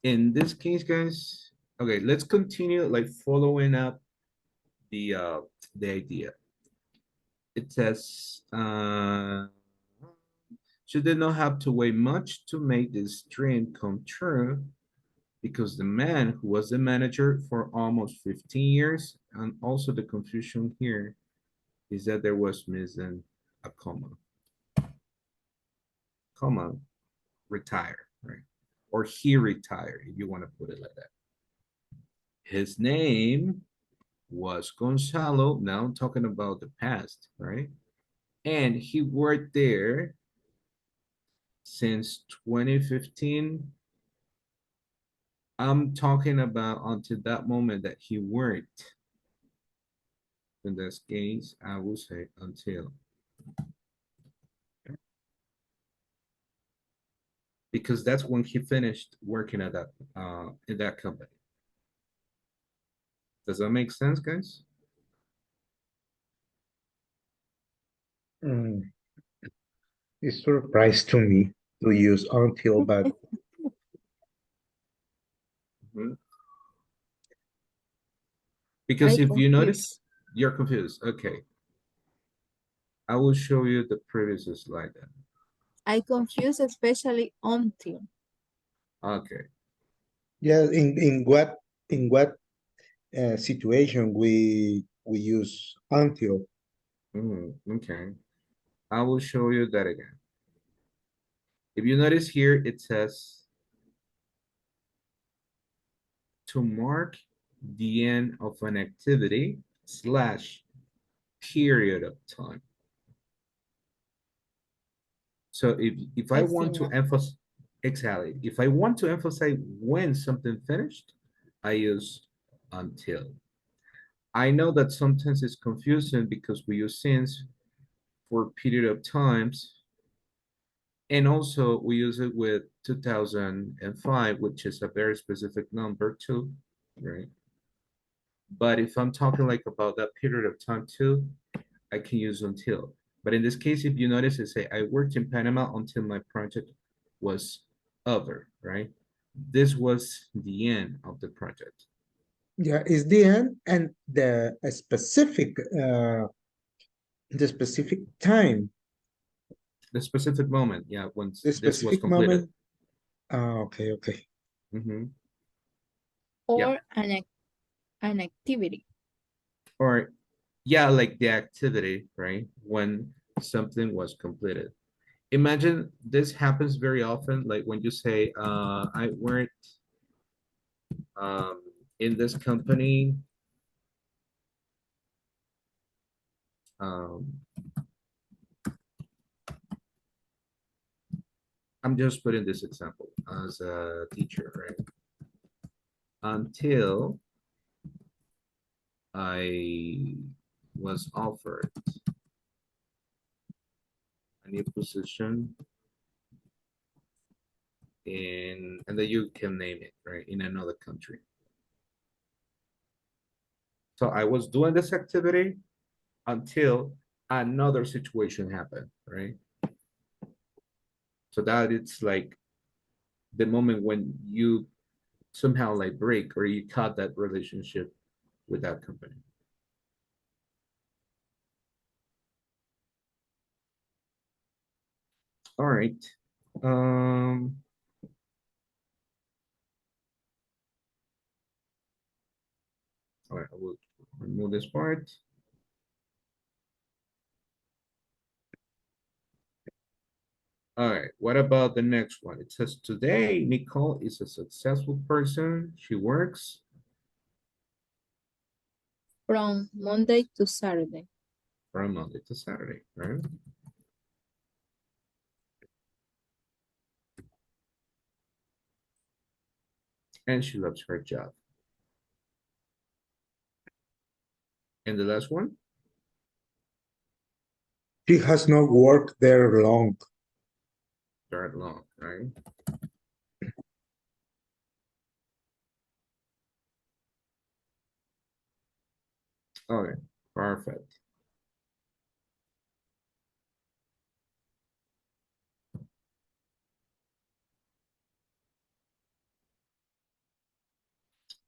In this case, guys, okay, let's continue like following up the idea. It says she did not have to wait much to make this dream come true because the man who was the manager for almost 15 years, and also the confusion here is that there was missing a comma, retire, right? Or he retired, if you want to put it like that. His name was Gonzalo. Now I'm talking about the past, right? And he worked there since 2015. I'm talking about until that moment that he worked. In this case, I will say until. Because that's when he finished working at that in that company. Does that make sense, guys? Mm, it's surprise to me to use until, but Mhm. I Because if you confused. notice, you're confused. Okay. I will show you the previous slide then. I confuse especially until. Okay. yeah, in what situation we use until? Okay. I will show you that again. If you notice here, it says to mark the end of an activity slash period of time. So if I I see want to now. emphasize, exactly, if I want to emphasize when something finished, I use until. I know that sometimes it's confusing because we use since for period of times, and also we use it with 2005, which is a very specific number too, right? But if I'm talking like about that period of time too, I can use until. But in this case, if you notice, it say I worked in Panama until my project was over, right? This was the end of the project. Yeah, is the end and the specific time, The specific moment, yeah, once the this was specific completed. moment. Okay, okay. Mhm. Yeah, Or an activity. or yeah, like the activity, right? When something was completed. Imagine this happens very often, like when you say, I worked um, in this company. Um, I'm just putting this example as a teacher, right? Until I was offered a new position in, and then you can name it, right, in another country. So I was doing this activity until another situation happened, right? So that it's like the moment when you somehow like break or you cut that relationship with that company. All right. Um, all right, I will remove this part. All right, what about the next one? It says today, Nicole is a successful person. She works From Monday to Saturday. from Monday to Saturday, right? And she loves her job. And the last one, She has not worked there long. very long, right? All right, perfect.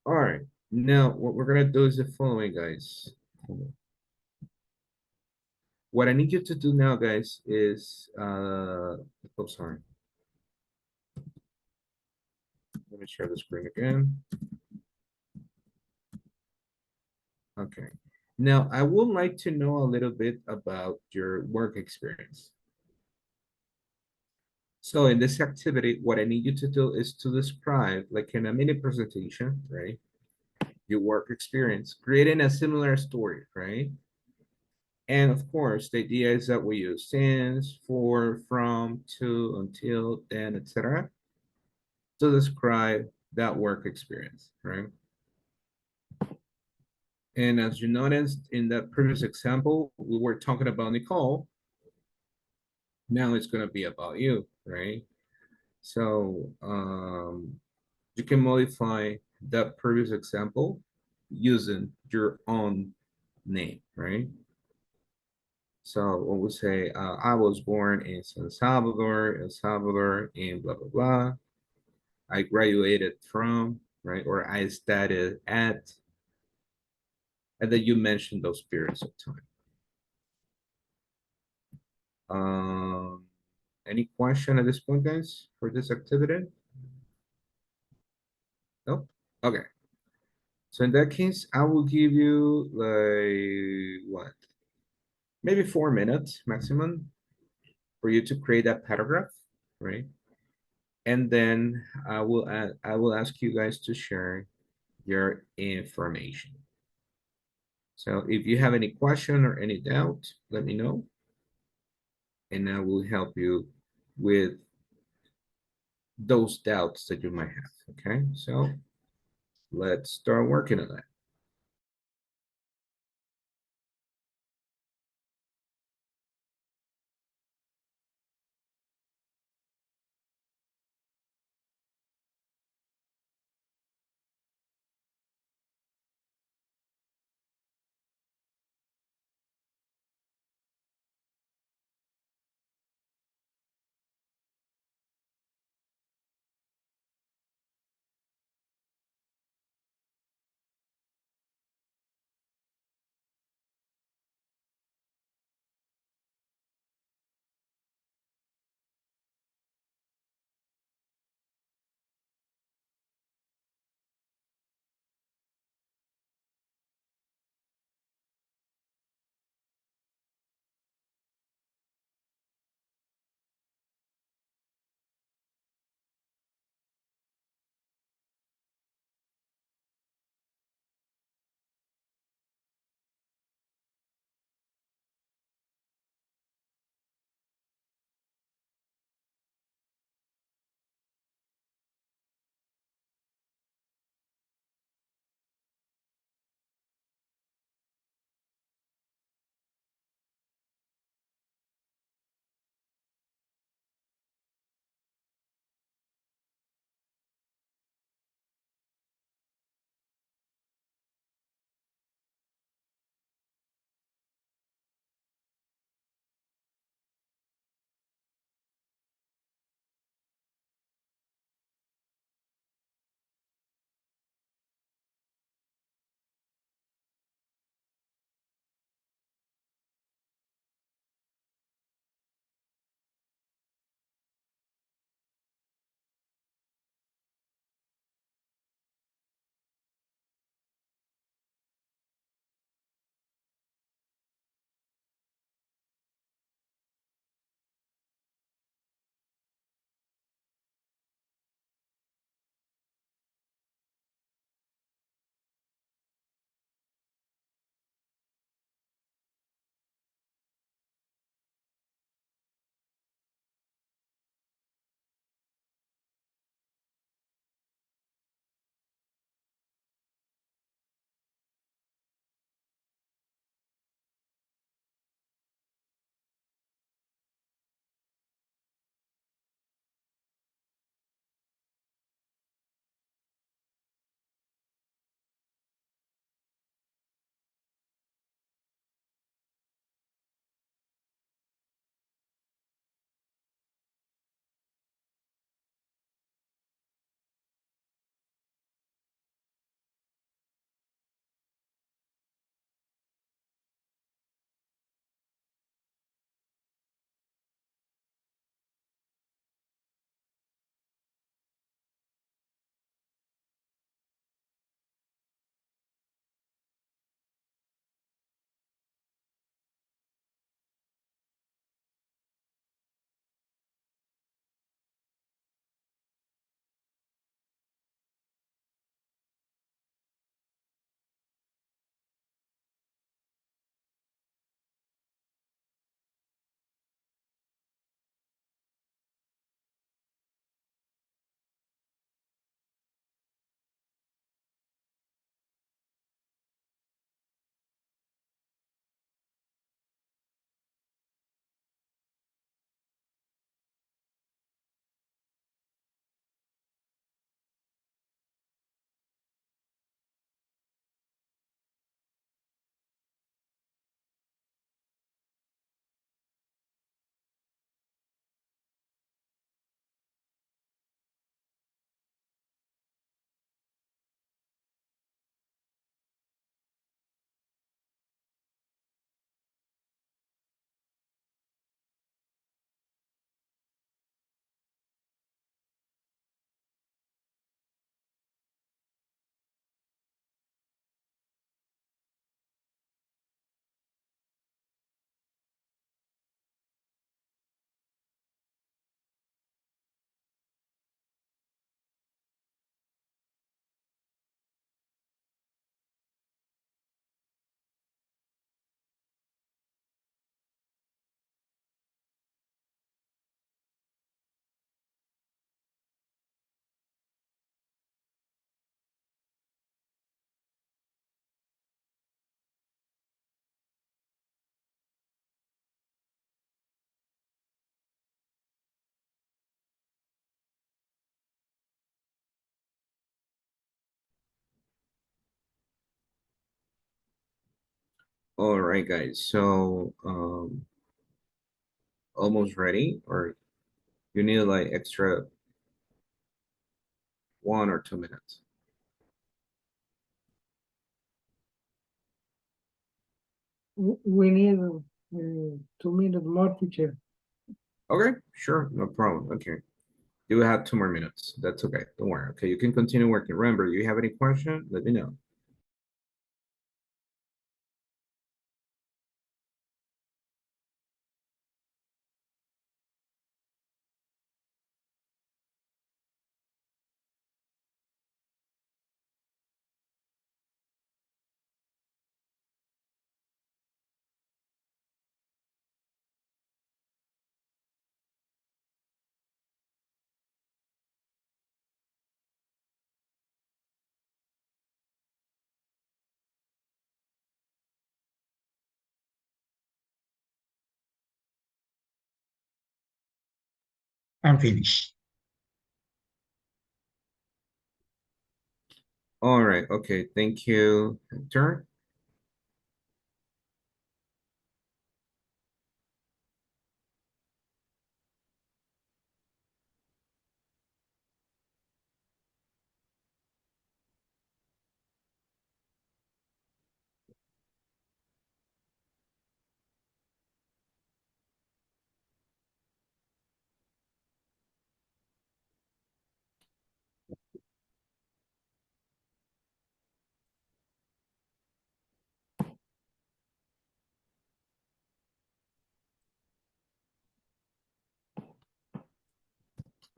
All right, now what we're gonna do is the following, guys. What I need you to do now, guys, is, oh, sorry. Let me share the screen again. Okay. Now, I would like to know a little bit about your work experience. So in this activity, what I need you to do is to describe, like in a mini presentation, right? Your work experience, creating a similar story, right? And of course, the idea is that we use since, for, from, to, until, then, etc. to describe that work experience, right? And as you noticed in that previous example, we were talking about Nicole. Now it's going to be about you, right? So you can modify that previous example using your own name, right? So when we say, I was born in San Salvador, El Salvador, in blah, blah, blah. I graduated from, right? Or I studied at, and then you mentioned those periods of time. Um, any question at this point, guys, for this activity? Nope. Okay. So in that case, I will give you like what? Maybe 4 minutes maximum for you to create that paragraph, right? And then I will ask you guys to share your information. So if you have any question or any doubt, let me know, and I will help you with those doubts that you might have. Okay, so let's start working on that. All right, guys. So almost ready, or you need like extra 1 or 2 minutes? We need 2 minutes more, teacher. Okay, sure, no problem. Okay. You will have 2 more minutes. That's okay. Don't worry. Okay, you can continue working. Remember, you have any question? Let me know. I'm finished. All right. Okay. Thank you, Hector.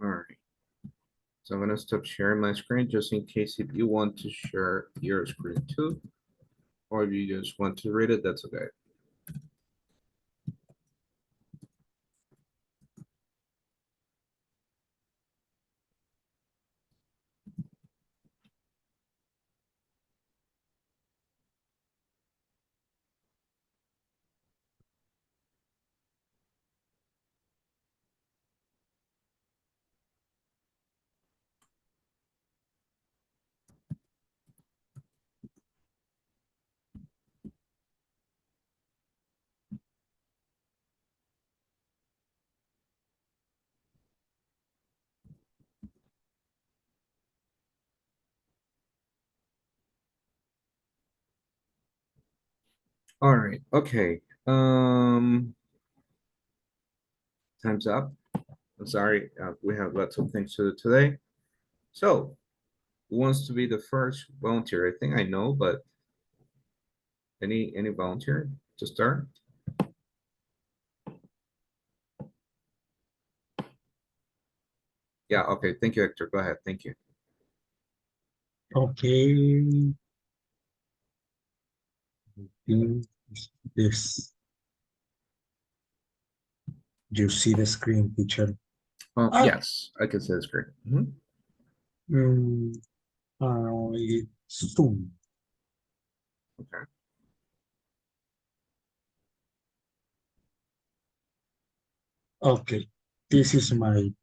All right. So I'm gonna stop sharing my screen just in case if you want to share your screen too, or if you just want to read it, that's okay. All right. Okay. Time's up. I'm sorry. We have lots of things to do today. So, who wants to be the first volunteer? I think I know, but any volunteer to start? Yeah. Okay. Thank you, Hector. Go ahead. Thank you. Okay. This. You see the screen, teacher? Yes, I can see the screen. Mhm. Mm, Zoom. Okay. Okay. This is my.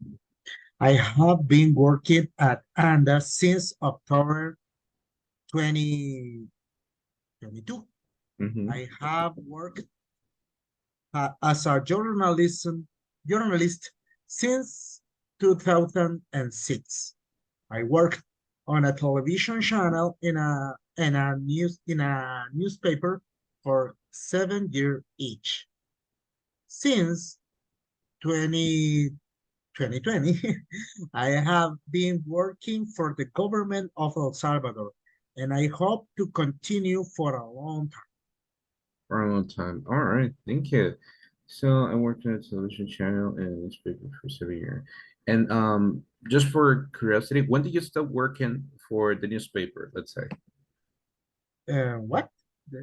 I have been working at ANDA since October 2022. Mhm. I have worked as a journalist since 2006. I worked on a television channel in a newspaper for 7 years each. Since 2020, I have been working for the government of El Salvador, and I hope to continue for a long time. For a long time. All right. Thank you. So I worked on a television channel and newspaper for 7 years. And just for curiosity, when did you stop working for the newspaper? Let's say. What?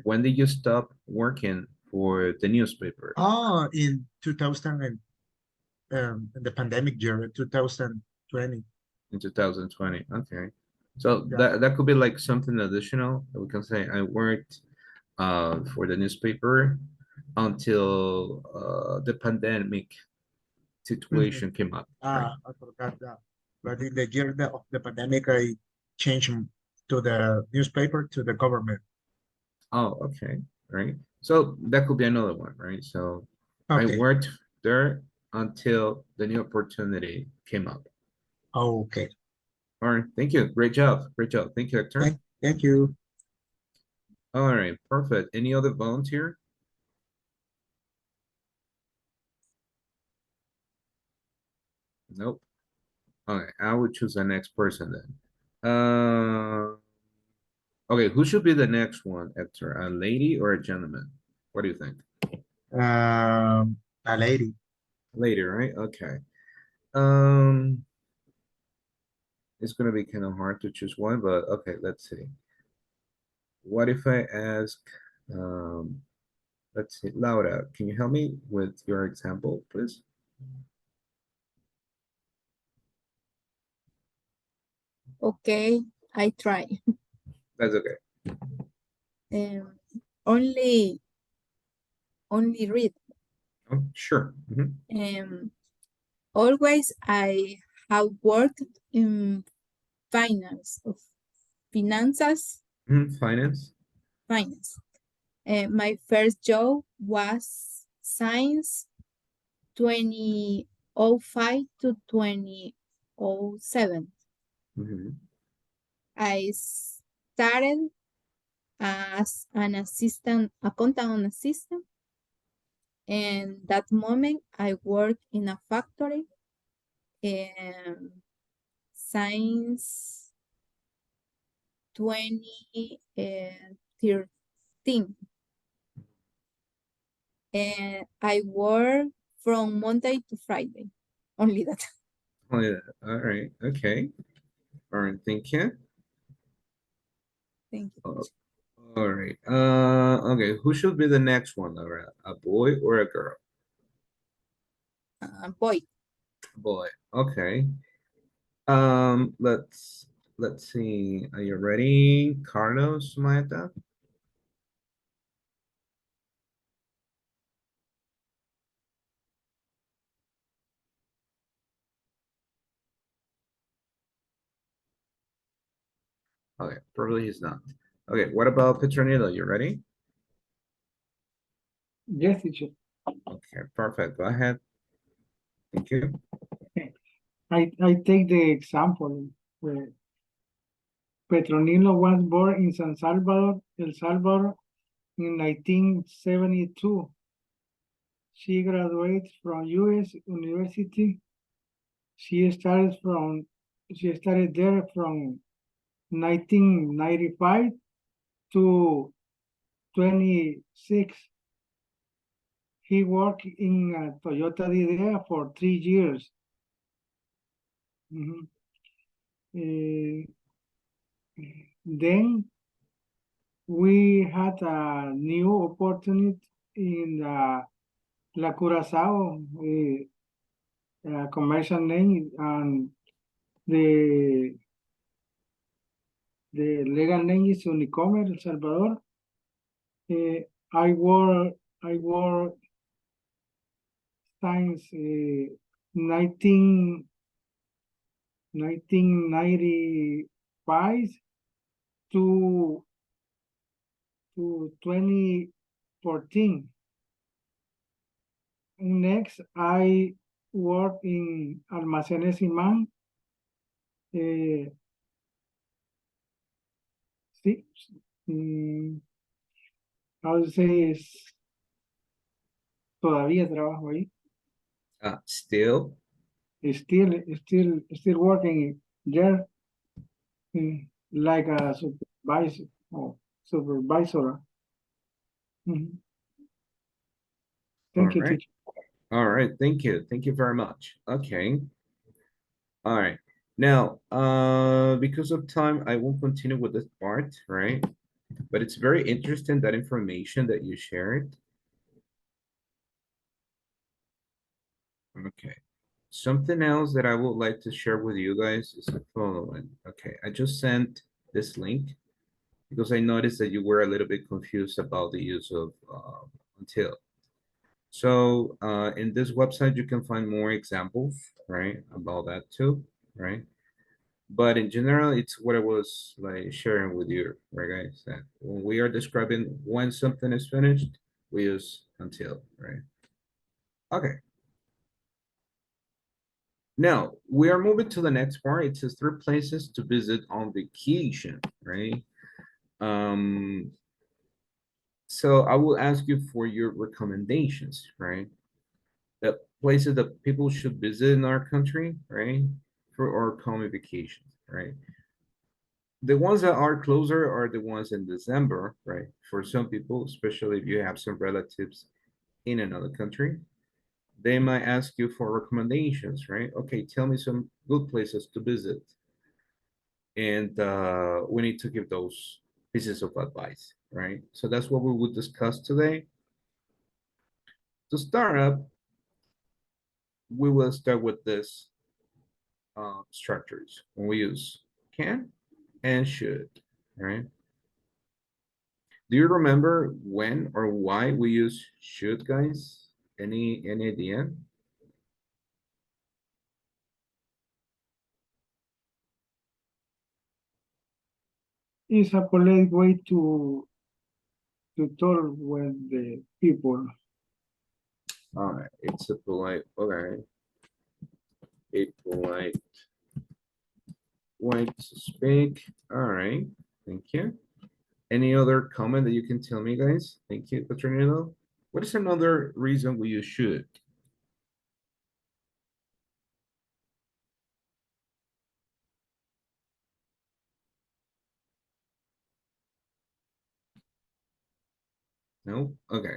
When did you stop working for the newspaper? Oh, in 2000 and the pandemic year, 2020. In 2020. Okay. So Yeah. that could be like something additional that we can say I worked for the newspaper until the pandemic situation came up, right? I forgot that. But in the year of the pandemic, I changed to the newspaper to the government. Oh, okay. right? So that could be another one, right? So I Okay. worked there until the new opportunity came up. Okay. All right, thank you. Great job. Great job. Thank you, Hector. Thank you. All right, perfect. Any other volunteer? Nope. Okay, I would choose the next person then. Okay, who should be the next one, Hector? A lady or a gentleman? What do you think? A lady. Lady, right? Okay. Um, it's gonna be kind of hard to choose one, but okay, let's see. What if I ask, um, let's see, Laura, can you help me with your example, please? Okay, I try. That's okay. Um, only read. Oh, sure. Um, always I have worked in finance of finances, Finance. finance. My first job was science 2005 to 2007. Mhm. I started as an assistant, accountant assistant. And that moment I worked in a factory and since 2013. And I work from Monday to Friday. Only that. Oh, yeah. All right. Okay. All right. Thank you. Thank you. Uh, all right. Okay. Who should be the next one, Laura? A boy or a girl? Boy. Boy. Okay. Let's see. Are you ready, Carlos Maeta? Okay, probably he's not. Okay, what about Petronilo? You ready? Yes, teacher. Okay, perfect. Go ahead. Thank you. I take the example. Petronilo was born in San Salvador, El Salvador in 1972. She graduated from U.S. University. She started from she started there from 1995 to 26. He worked in Toyota Idea for 3 years. Mhm. Then we had a new opportunity in La Curazao, commercial name, and the the legal name is Unicomer El Salvador. Uh, I work since 1995 to 2014. Next, I work in Almacenes Imán. Sí, mm, how to say es, todavía trabajo ahí. Still. Still working there, like a supervisor or supervisor. Mhm. All Thank you, right. teacher. All right. Thank you. Thank you very much. Okay. All right. Now, because of time, I won't continue with this part, right? But it's very interesting that information that you shared. Okay. Something else that I would like to share with you guys is the following. Okay, I just sent this link because I noticed that you were a little bit confused about the use of until. So in this website, you can find more examples, right, about that too, right? But in general, it's what I was like sharing with you, right, guys? That when we are describing when something is finished, we use until, right? Okay. Now we are moving to the next part. It says 3 places to visit on vacation, right? Um, so I will ask you for your recommendations, right? The places that people should visit in our country, right? For our coming vacations, right? The ones that are closer are the ones in December, right? For some people, especially if you have some relatives in another country, they might ask you for recommendations, right? Okay, tell me some good places to visit. And we need to give those pieces of advice, right? So that's what we would discuss today. To start up, we will start with this structures when we use can and should, right? Do you remember when or why we use should, guys? Any idea? It's a polite way to talk with the people. All right, it's a polite, okay, a polite way to speak. All right, thank you. Any other comment that you can tell me, guys? Thank you, Petronilo. What is another reason we use should? No? Okay.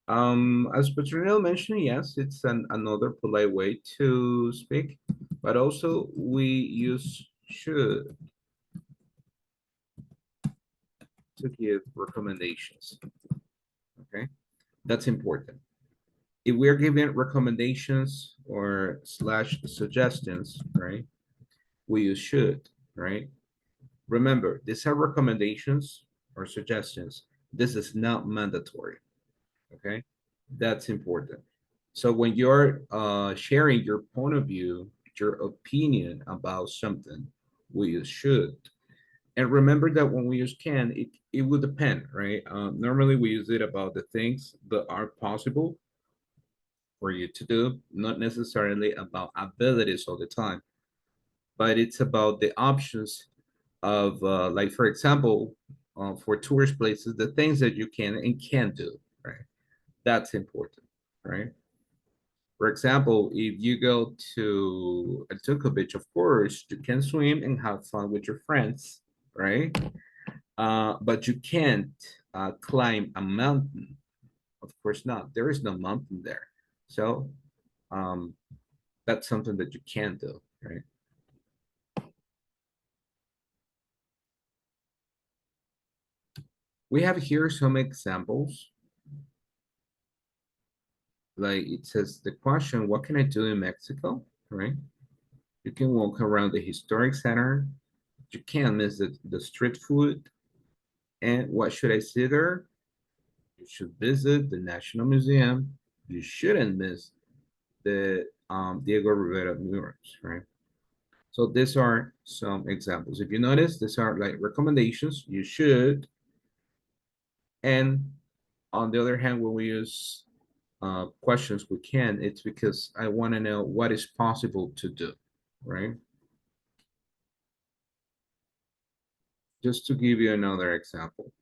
As Petronilo mentioned, yes, it's another polite way to speak, but also we use should to give recommendations. Okay, that's important. If we're giving recommendations or slash suggestions, right, we use should, right? Remember, these are recommendations or suggestions. This is not mandatory, okay? That's important. So when you're sharing your point of view, your opinion about something, we use should. And remember that when we use can, it will depend, right? Normally we use it about the things that are possible for you to do, not necessarily about abilities all the time, but it's about the options of, like, for example, for tourist places, the things that you can and can't do, right? That's important, right? For example, if you go to Atuco Beach, of course, you can swim and have fun with your friends, right? But you can't climb a mountain. Of course not. There is no mountain there. So um, that's something that you can do, right? We have here some examples. Like it says the question, what can I do in Mexico, right? You can walk around the historic center. You can't miss the street food. And what should I see there? You should visit the National Museum. You shouldn't miss the Diego Rivera murals, right? So these are some examples. If you notice, these are like recommendations. You should. And on the other hand, when we use questions, we can. It's because I want to know what is possible to do, right? Just to give you another example,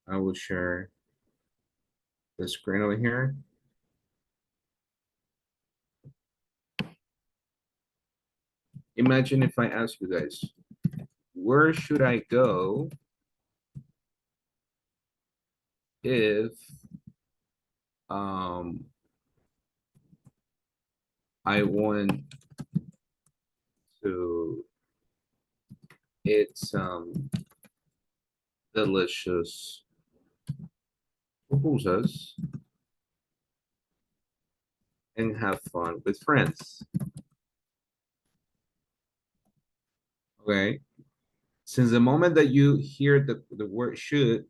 I will share the screen over here. Imagine if I ask you guys, where should I go if um, I want to eat some delicious pupusas and have fun with friends? Okay. Since the moment that you hear the word should,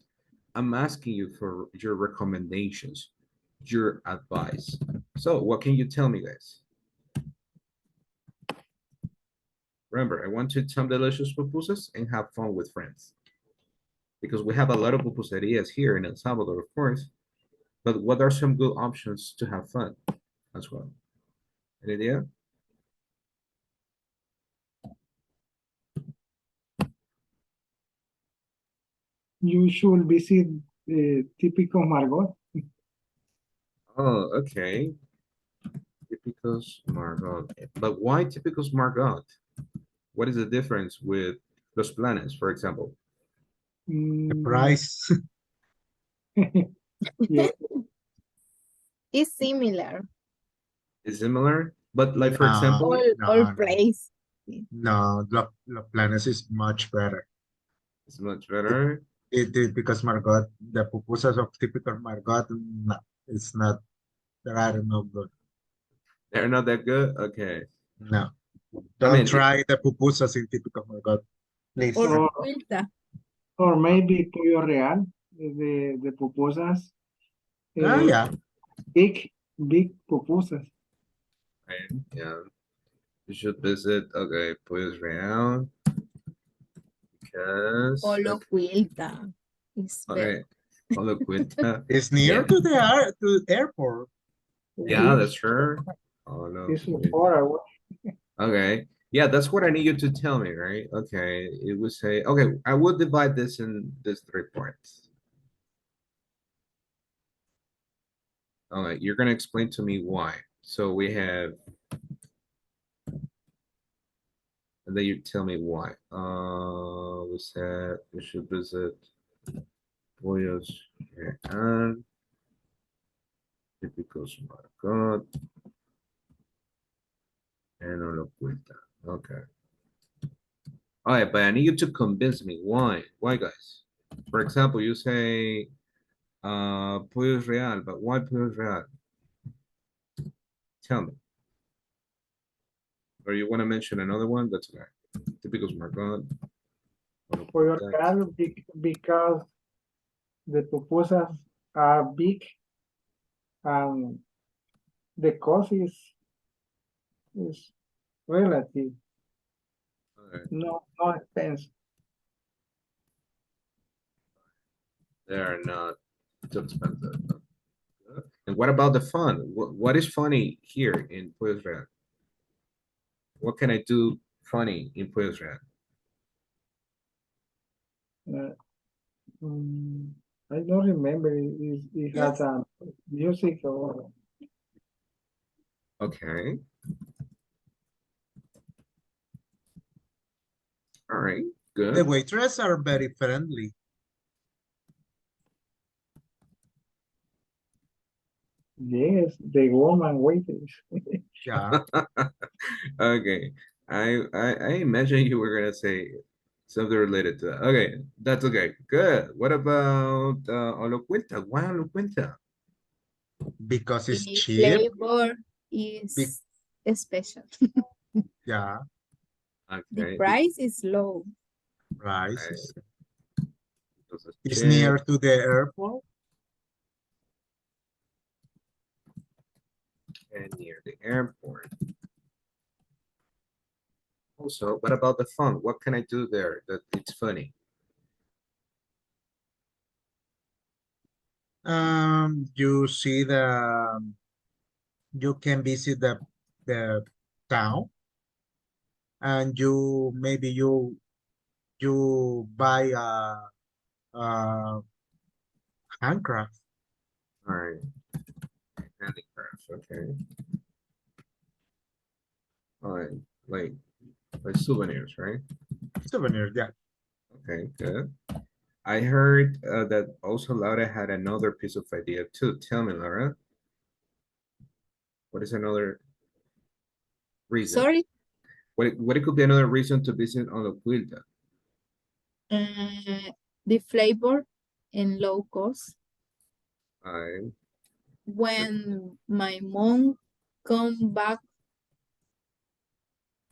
I'm asking you for your recommendations, your advice. So what can you tell me, guys? Remember, I want to eat some delicious pupusas and have fun with friends. Because we have a lot of pupuserias here in El Salvador, of course. But what are some good options to have fun as well? Any idea? You should visit typical Margot. Oh, okay. Typicals Margot. But why typicals Margot? What is the difference with Los Planes, for example? The Mm, price. yeah, It's similar. Is similar? But like, for No, example, All no, no. place. No, La Planes is much better. it's much better. It is because Margot, the pupusas of typical Margot, no, it's not, they are no good. They're not that good? Okay. No. I Don't mean, try the pupusas in typical Margot, please. Or or, vuelta. or maybe Pollo Real, the pupusas, Ah, yeah. big pupusas. right, yeah. You should visit, okay, Pues Real. Because, Solo vuelta. It's better. okay, Polo Cuenta. It's near Yeah, to the airport. yeah, It's, that's true. Oh, no. it's far away. Okay. Yeah, that's what I need you to tell me, right? Okay. It would say, okay, I will divide this in these three parts. All right, you're gonna explain to me why. So we have, and then you tell me why. We said we should visit Pollos and Típicos Margot and Olocuita. Okay. All right, but I need you to convince me why. Why, guys? For example, you say Pollos Real, but why Pollos Real? Tell me. Or you want to mention another one? That's okay. Típicos Margot. Pollo Olocuita. Real because the pupusas are big and the cost is relative, All right. no expensive. They are not too expensive. And what about the fun? What is funny here in Puebla Real? What can I do funny in Puebla Real? Uh, I don't remember it has a music or Okay. All right. The Good. waitress are very friendly. yes, the woman waiters. Yeah. Okay. I imagine you were gonna say something related to that. Okay, that's okay. Good. What about Olocuenta? Why Olocuenta? Because it's The cheap. flavor Be- is special. yeah. The Okay. price is low. Rice Right, is because it's it's cheap near to the airport. and near the airport. Also, what about the fun? What can I do there that it's funny? You see you can visit the town, and you buy a handcraft All right, handicrafts. Okay. All right, like like souvenirs, right? souvenir. Yeah. Okay, good. I heard that also Laura had another piece of idea too. Tell me, Laura, what is another reason? Sorry, What it could be another reason to visit on the Quilta? the flavor and low cost. I When my mom come back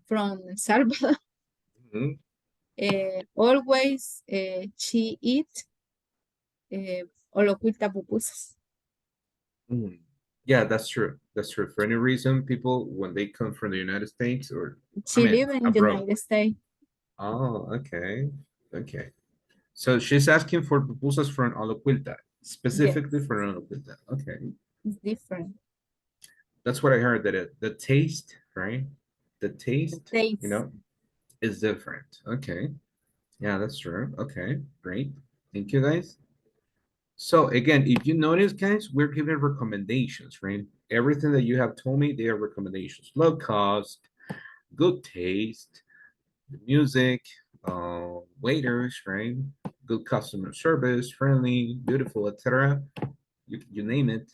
from El Salvador, Mhm. always she eat holocuita pupusas. Mm. Yeah, that's true. That's true. For any reason, people, when they come from the United States or, I She mean, live in the abroad. United States. Oh, okay. Okay. So she's asking for proposals for an oculta, Yes, specifically for an oculta. Okay. it's different. That's what I heard, that the taste, right? The The taste, taste. is different. Okay. Yeah, that's true. Okay, great. Thank you, guys. So again, if you notice, guys, we're giving recommendations, right? Everything that you have told me, they are recommendations. Low cost, good taste, the music, waiters, right? Good customer service, friendly, beautiful, etc. You name it.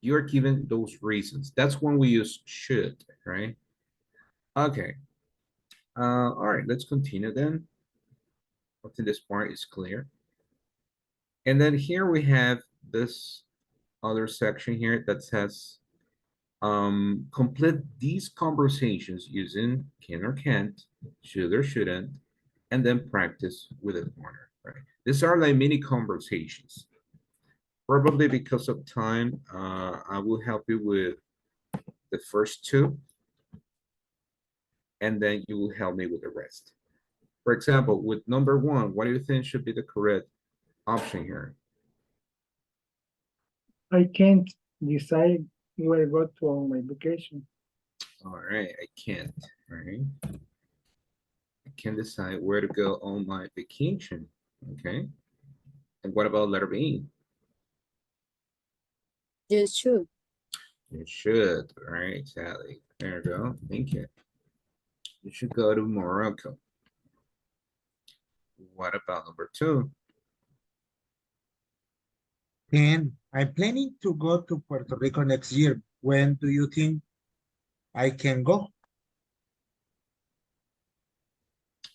You're given those reasons. That's when we use should, right? Okay. All right, let's continue then. I think this part is clear. And then here we have this other section here that says complete these conversations using can or can't, should or shouldn't, and then practice with a corner, right? These are like mini conversations. Probably because of time, I will help you with the first two, and then you will help me with the rest. For example, with number one, what do you think should be the correct option here? I can't decide where to go to on my vacation. All right, I can't, right? I can't decide where to go on my vacation, okay? And what about letter B? You should. You should, right, Sally? There you go. Thank you. You should go to Morocco. What about number two? And I'm planning to go to Puerto Rico next year. When do you think I can go?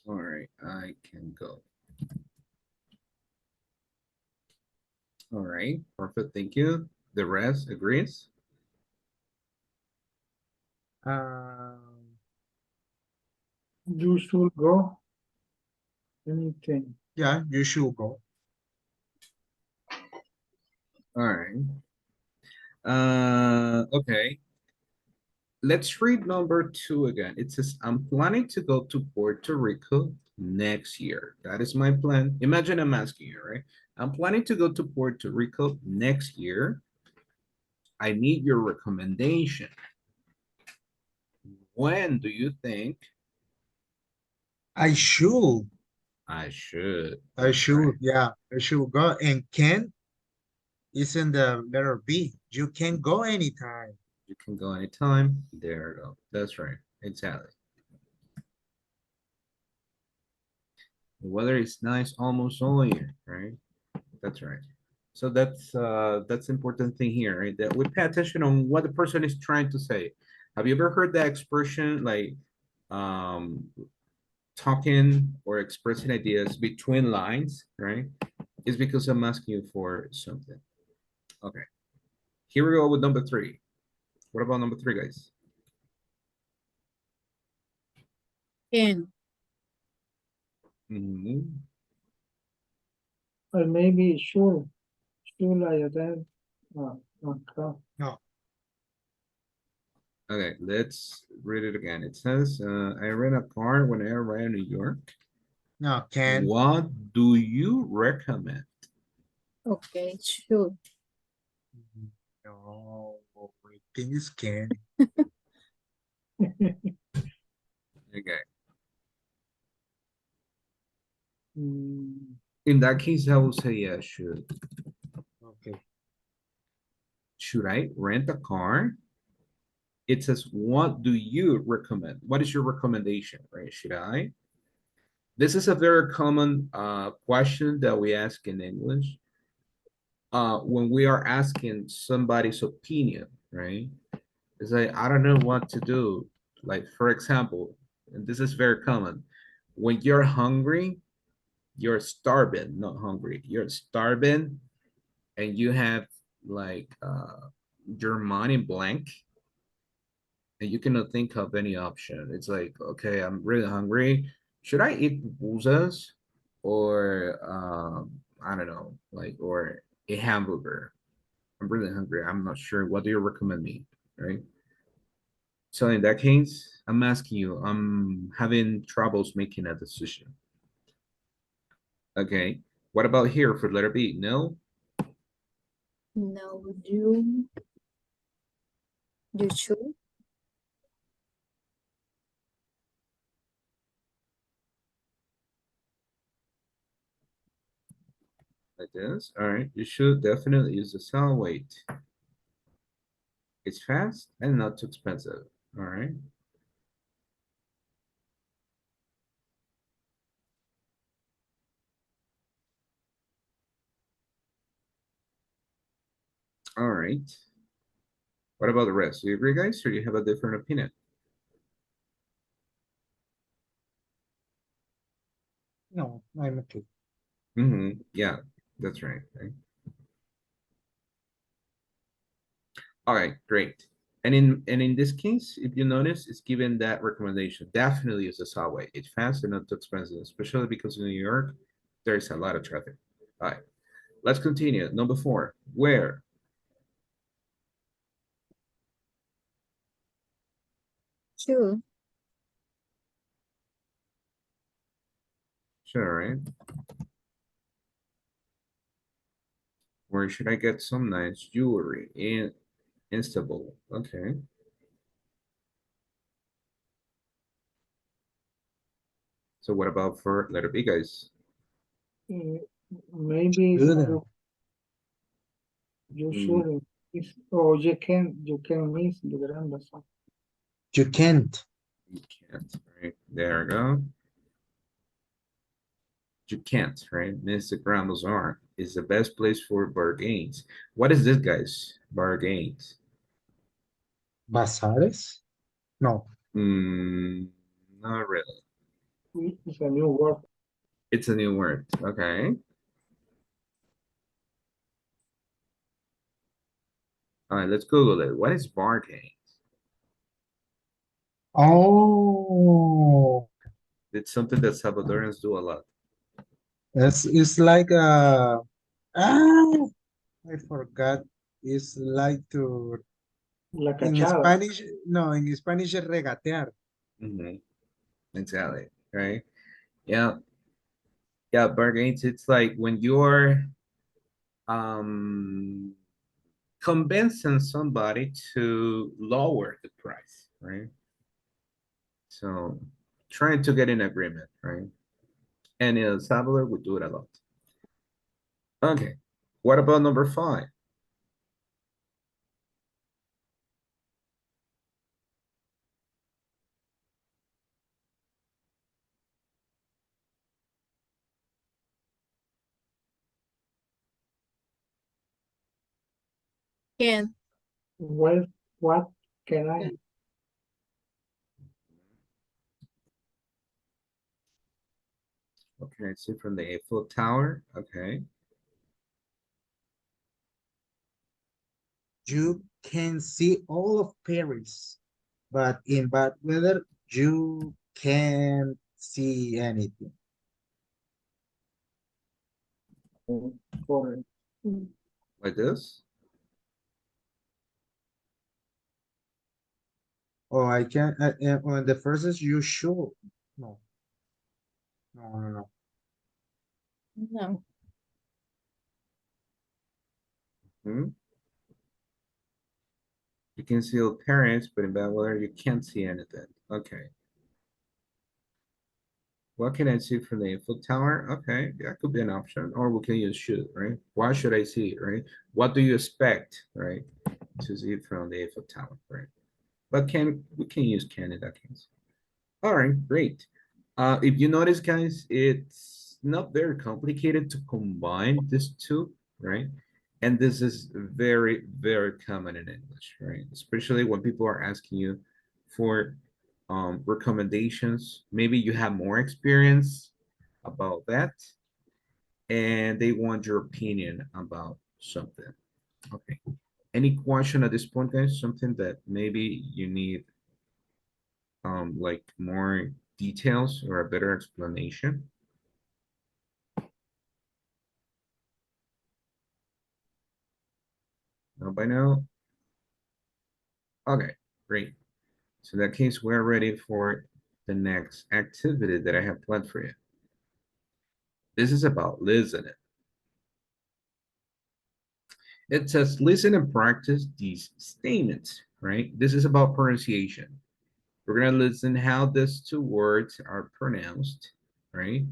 All right, I can go. All right, perfect. Thank you. The rest agrees? Um, You should go. Anything. yeah, you should go. All right. Okay. Let's read number two again. It says, I'm planning to go to Puerto Rico next year. That is my plan. Imagine I'm asking you, right? I'm planning to go to Puerto Rico next year. I need your recommendation. When do you think I should. I should? I That's right. should. Yeah, I should go. And can is in the letter B. You can go anytime. You can go anytime. There you go. That's right. Exactly. The weather is nice almost all year, right? That's right. So that's important thing here, right? That we pay attention on what the person is trying to say. Have you ever heard that expression like um talking or expressing ideas between lines, right? It's because I'm asking you for something. Okay. Here we go with number three. What about number three, guys? Can. Mhm. Or maybe should. Should I attend? Okay. No, Okay, let's read it again. It says, I rent a car when I arrive in New York. no, can. What do you recommend? Okay, should. No, I think it's can. Okay. Mm, In that case, I will say yes, should. Okay. Should I rent a car? It says, what do you recommend? What is your recommendation, right? Should I? This is a very common question that we ask in English when we are asking somebody's opinion, right? It's like, I don't know what to do. Like, for example, and this is very common, when you're hungry, you're starving, not hungry, you're starving, and you have like your money blank, and you cannot think of any option. It's like, okay, I'm really hungry. Should I eat pupusas or I don't know, like or a hamburger? I'm really hungry. I'm not sure. What do you recommend me? Right. So in that case, I'm asking you, I'm having troubles making a decision. Okay. What about here for letter B? No? No, you should. Like this. All right. You should definitely use the sound weight. It's fast and not too expensive. All right. All right. What about the rest? Do you agree, guys, or do you have a different opinion? No, I'm okay. Mm-hmm. Yeah, that's right. Okay. All right, great. And in this case, if you notice, it's given that recommendation. Definitely use the subway. It's fast and not too expensive, especially because in New York, there's a lot of traffic. All right, let's continue. Number 4, where? Should. Sure, right? Where should I get some nice jewelry in Istanbul? Okay. So what about for letter B, guys? Uh, maybe Shouldn't. you Mm, shouldn't. Or you can miss the grammar. You can't. you can't, right? There we go. You can't, right? Mr. Bazaar is the best place for bargains. What is this, guys? Bargains. Bazares? No. Mm, not really. It's a new word. It's a new word. Okay. All right, let's Google it. What is bargain? Oh, It's something that Salvadorans do a lot. it's like ah, I forgot. It's like to La in cachada. Spanish. No, in Spanish es regatear. Mm-hmm. Exactly. Right. Yeah. Yeah. Bargains. It's like when you're um convincing somebody to lower the price, right? So trying to get an agreement, right? And in El Salvador, we do it a lot. Okay. What about number 5? Can. Well, what can I? Okay, I see from the Eiffel Tower. Okay. You can see all of Paris, but in bad weather, you can't see anything. For Like this? Oh, I can. On the first is you should. No, no. No. Hmm? You can see all Paris, but in bad weather, you can't see anything. Okay. What can I see from the Eiffel Tower? Okay, that could be an option. Or we can use should, right? Why should I see it, right? What do you expect, right? To see from the Eiffel Tower, right? But we can use can in that case. All right, great. If you notice, guys, it's not very complicated to combine these two, right? And this is very, very common in English, right? Especially when people are asking you for recommendations. Maybe you have more experience about that, and they want your opinion about something. Okay. Any question at this point, guys? Something that maybe you need like more details or a better explanation? know by now? Okay, great. So in that case, we're ready for the next activity that I have planned for you. This is about listening. It says listen and practice these statements, right? This is about pronunciation. We're gonna listen how these two words are pronounced, right?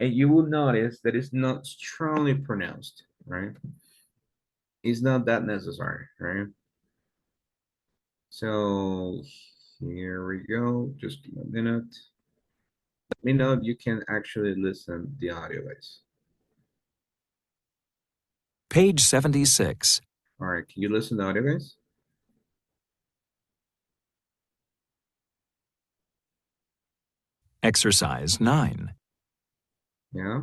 And you will notice that it's not strongly pronounced, right? It's not that necessary, right? So here we go. Just give me a minute. Let me know if you can actually listen the audio, guys. Page 76. All right, can you listen to the audio, guys? Exercise 9. Yeah.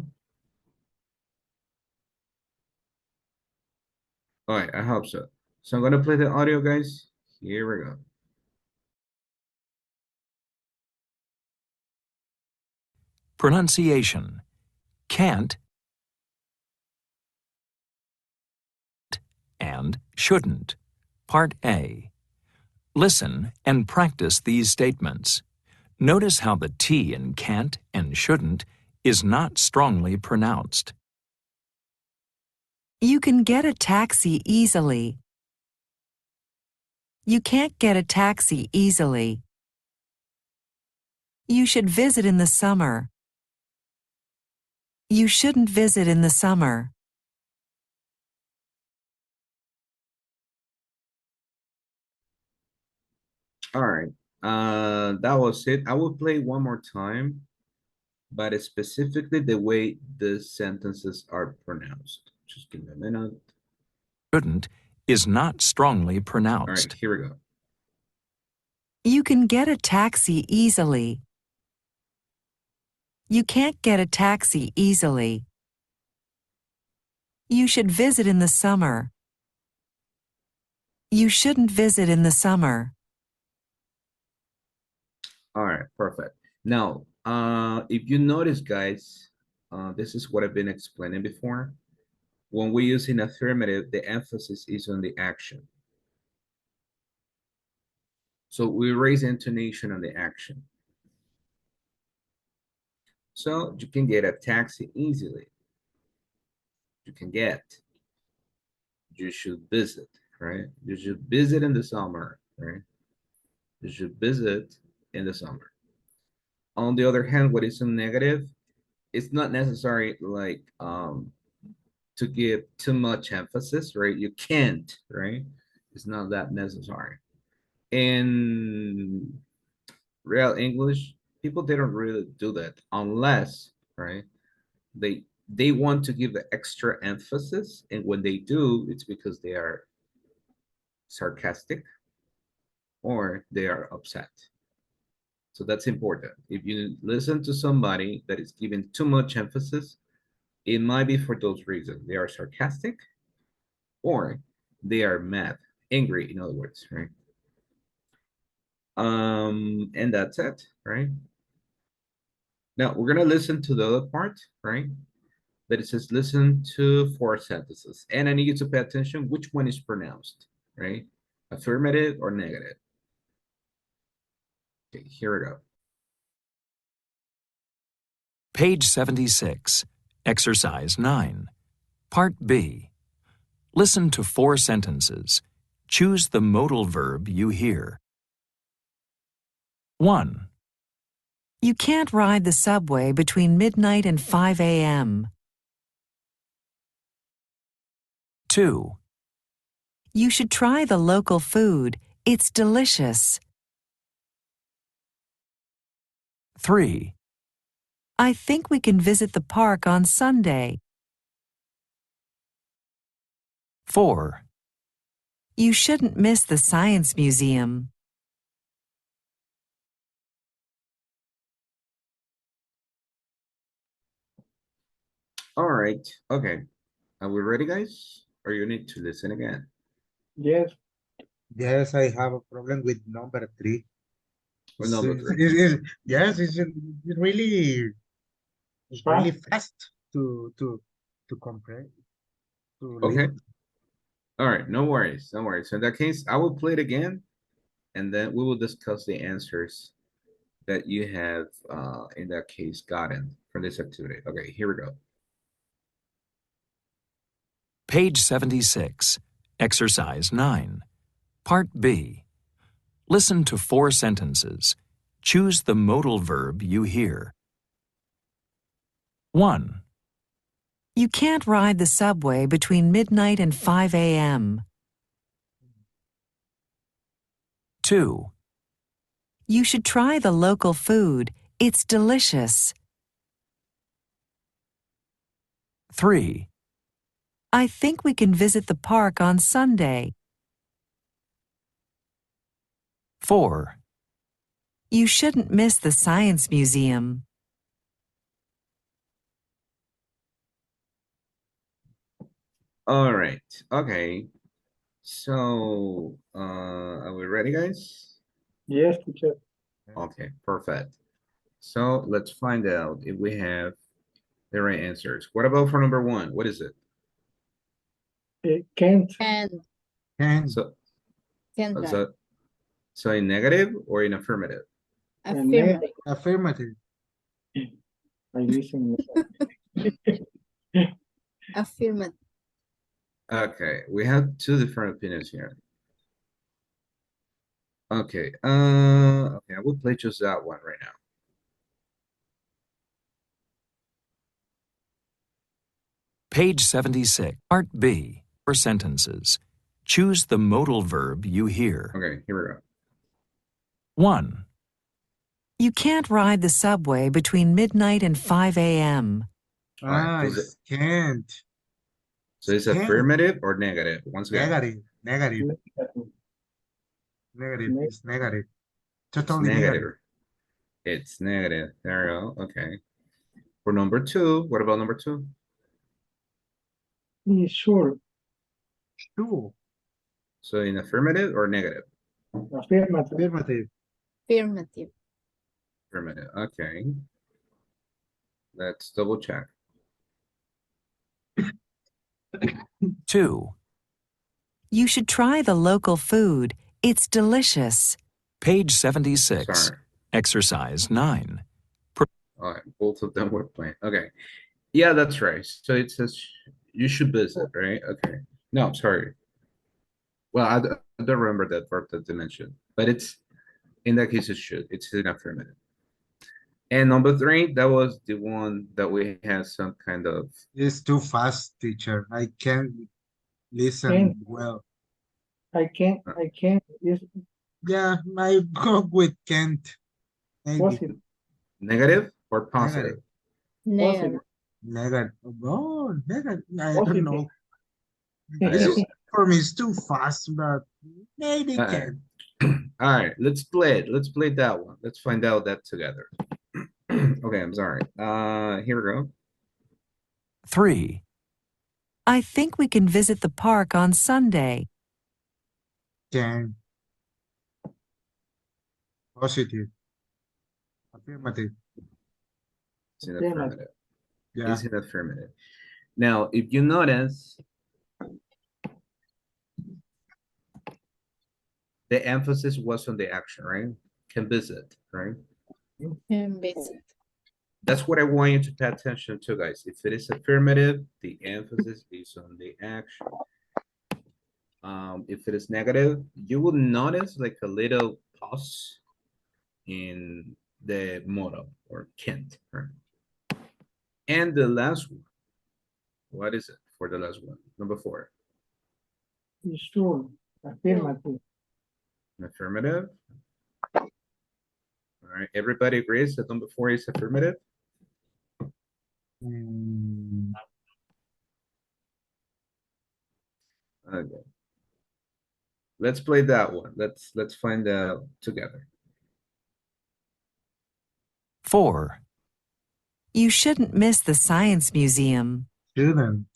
All right, I hope so. So I'm gonna play the audio, guys. Here we go. Pronunciation. Can't and shouldn't. Part A. Listen and practice these statements. Notice how the T in can't and shouldn't is not strongly pronounced. You can get a taxi easily. You can't get a taxi easily. You should visit in the summer. You shouldn't visit in the summer. All right. That was it. I will play one more time, but it's specifically the way the sentences are pronounced. Just give me a minute. Shouldn't is not strongly All pronounced. right, here we go. You can get a taxi easily. You can't get a taxi easily. You should visit in the summer. You shouldn't visit in the summer. All right, perfect. Now, if you notice, guys, this is what I've been explaining before. When we use an affirmative, the emphasis is on the action. So we raise intonation on the action. So you can get a taxi easily. You can get. You should visit, right? You should visit in the summer, right? You should visit in the summer. On the other hand, what is a negative, it's not necessary like to give too much emphasis, right? You can't, right? It's not that necessary. In real English, people they don't really do that unless, right? They want to give the extra emphasis, and when they do, it's because they are sarcastic or they are upset. So that's important. If you listen to somebody that is giving too much emphasis, it might be for those reasons. They are sarcastic or they are mad, angry, in other words, right? And that's it, right? Now we're gonna listen to the other part, right? That it says listen to 4 sentences. And I need you to pay attention which one is pronounced, right? Affirmative or negative. Okay, here we go. Page 76. Exercise 9. Part B. Listen to 4 sentences. Choose the modal verb you hear. 1, You can't ride the subway between midnight and 5 a.m. 2, You should try the local food. It's delicious. 3, I think we can visit the park on Sunday. 4, You shouldn't miss the science museum. All right, okay. Are we ready, guys? Or you need to listen again? Yes. Yes, I have a problem with number 3. Or number 3? Yes, it's really fast to comprehend, to Okay. listen. All right, no worries, no worries. So in that case, I will play it again, and then we will discuss the answers that you have, in that case, gotten from this activity. Okay, here we go. Page 76, Exercise 9, Part B. Listen to 4 sentences. Choose the modal verb you hear. 1, You can't ride the subway between midnight and 5 a.m. 2, You should try the local food. It's delicious. 3, I think we can visit the park on Sunday. 4, You shouldn't miss the Science Museum. All right, okay. So, are we ready, guys? Yes, teacher. Okay, perfect. So let's find out if we have the right answers. What about for number 1? What is it? Can't. Can. So, Can drive. so in negative or in affirmative? Affirmative. Affirmative. I listen. Affirmative. Okay, we have 2 different opinions here. Okay, okay, I will play just that one right now. Page 76, Part B, 4 sentences. Choose the modal verb you hear. Okay, here we go. 1, You can't ride the subway between midnight and 5 a.m. All right, Ah, does it, can't. so it's Can't. affirmative or negative? Once again, Negative. Negative. Negative. Negative. It's negative. it's Totally negative. negative. It's negative. There we go. Okay. For number 2, what about number 2? Sure. True. So in affirmative or negative? Affirmative. Affirmative. Affirmative. Affirmative. Okay. Let's double check. 2, You should try the local food. It's delicious. page 76, Sorry. Exercise 9. All right, both of them were playing. Okay. Yeah, that's right. So it says you should visit, right? Okay. No, sorry. Well, I don't remember that verb that they mentioned, but it's in that case it should. It's an affirmative. And number 3, that was the one that we had some kind of. It's too fast, teacher. I can't listen Can't. well. I can't. Yes, Yeah, I go with can't. Maybe. positive. Negative or positive? Negative. Negative. Oh, negative. I Positive. don't know. Positive. It's, for me, it's too fast, but maybe All right. can. All right, let's play it. Let's play that one. Let's find out that together. Okay, I'm sorry. Here we go. 3, I think we can visit the park on Sunday. Can. Positive. Affirmative. It's an Affirmative. affirmative. Yeah. It's an affirmative. Now, if you notice, the emphasis was on the action, right? Can visit, right? Can visit. That's what I want you to pay attention to, guys. If it is affirmative, the emphasis is on the action. If it is negative, you will notice like a little pause in the modal or can't, right? And the last one, what is it for the last one? Number 4. Sure. Affirmative. Affirmative. All right, everybody agrees that number 4 is affirmative? Mm, Okay. Let's play that one. Let's find out together. 4, You shouldn't miss the Science Museum. shouldn't.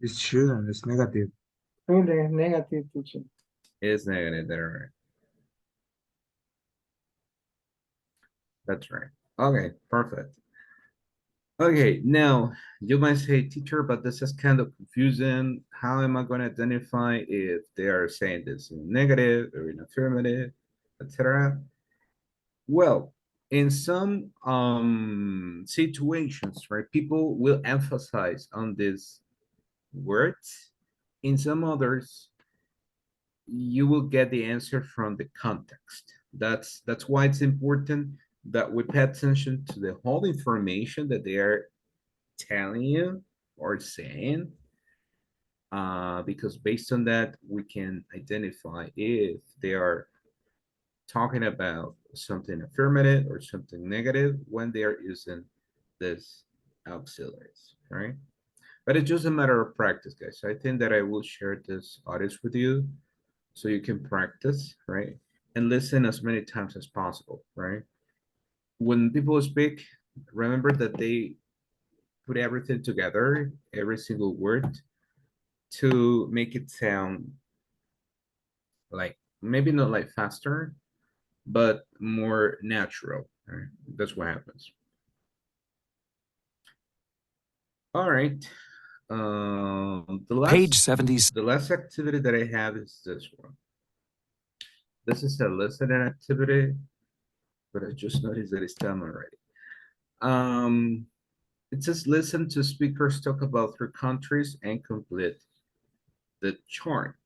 It shouldn't. It's negative. Truly negative, teacher. It's negative there, right? That's right. Okay, perfect. Okay, now you might say, teacher, but this is kind of confusing. How am I going to identify if they are saying this in negative or in affirmative, etc.? Well, in some situations, right, people will emphasize on these words. In some others, you will get the answer from the context. That's why it's important that we pay attention to the whole information that they are telling you or saying, because based on that, we can identify if they are talking about something affirmative or something negative when they are using this auxiliaries, right? But it's just a matter of practice, guys. So I think that I will share this audios with you so you can practice, right? And listen as many times as possible, right? When people speak, remember that they put everything together, every single word, to make it sound like maybe not like faster, but more natural. Right? That's what happens. All right. Page 70. The last activity that I have is this one. This is a listening activity, but I just noticed that it's done already. Um, it says listen to speakers talk about three countries and complete the chart.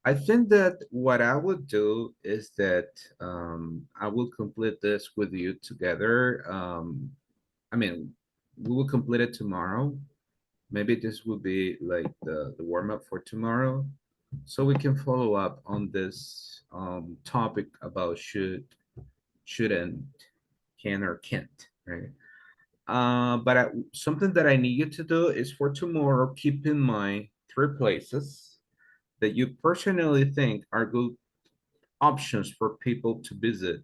I think that what I would do is that I will complete this with you together. I mean, we will complete it tomorrow. Maybe this will be like the warm up for tomorrow. So we can follow up on this topic about shouldn't, can or can't, right? Something that I need you to do is for tomorrow, keep in mind three places that you personally think are good options for people to visit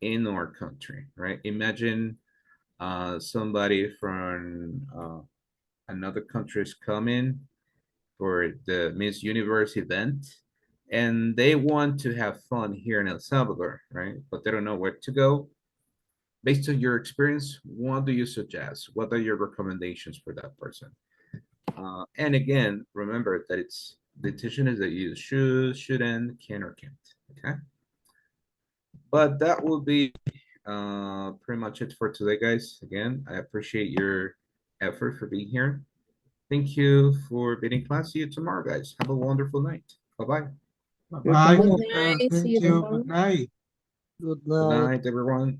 in our country, right? Imagine somebody from another country is coming for the Miss Universe event, and they want to have fun here in El Salvador, right? But they don't know where to go. Based on your experience, what do you suggest? What are your recommendations for that person? And again, remember that it's the decision is that you should, shouldn't, can or can't. Okay. But that will be pretty much it for today, guys. Again, I appreciate your effort for being here. Thank you for being in class. See you tomorrow, guys. Have a wonderful night. Bye-bye. Bye, Good teacher. night. See Thank you you. tomorrow. Good night. Good Good night. night, everyone.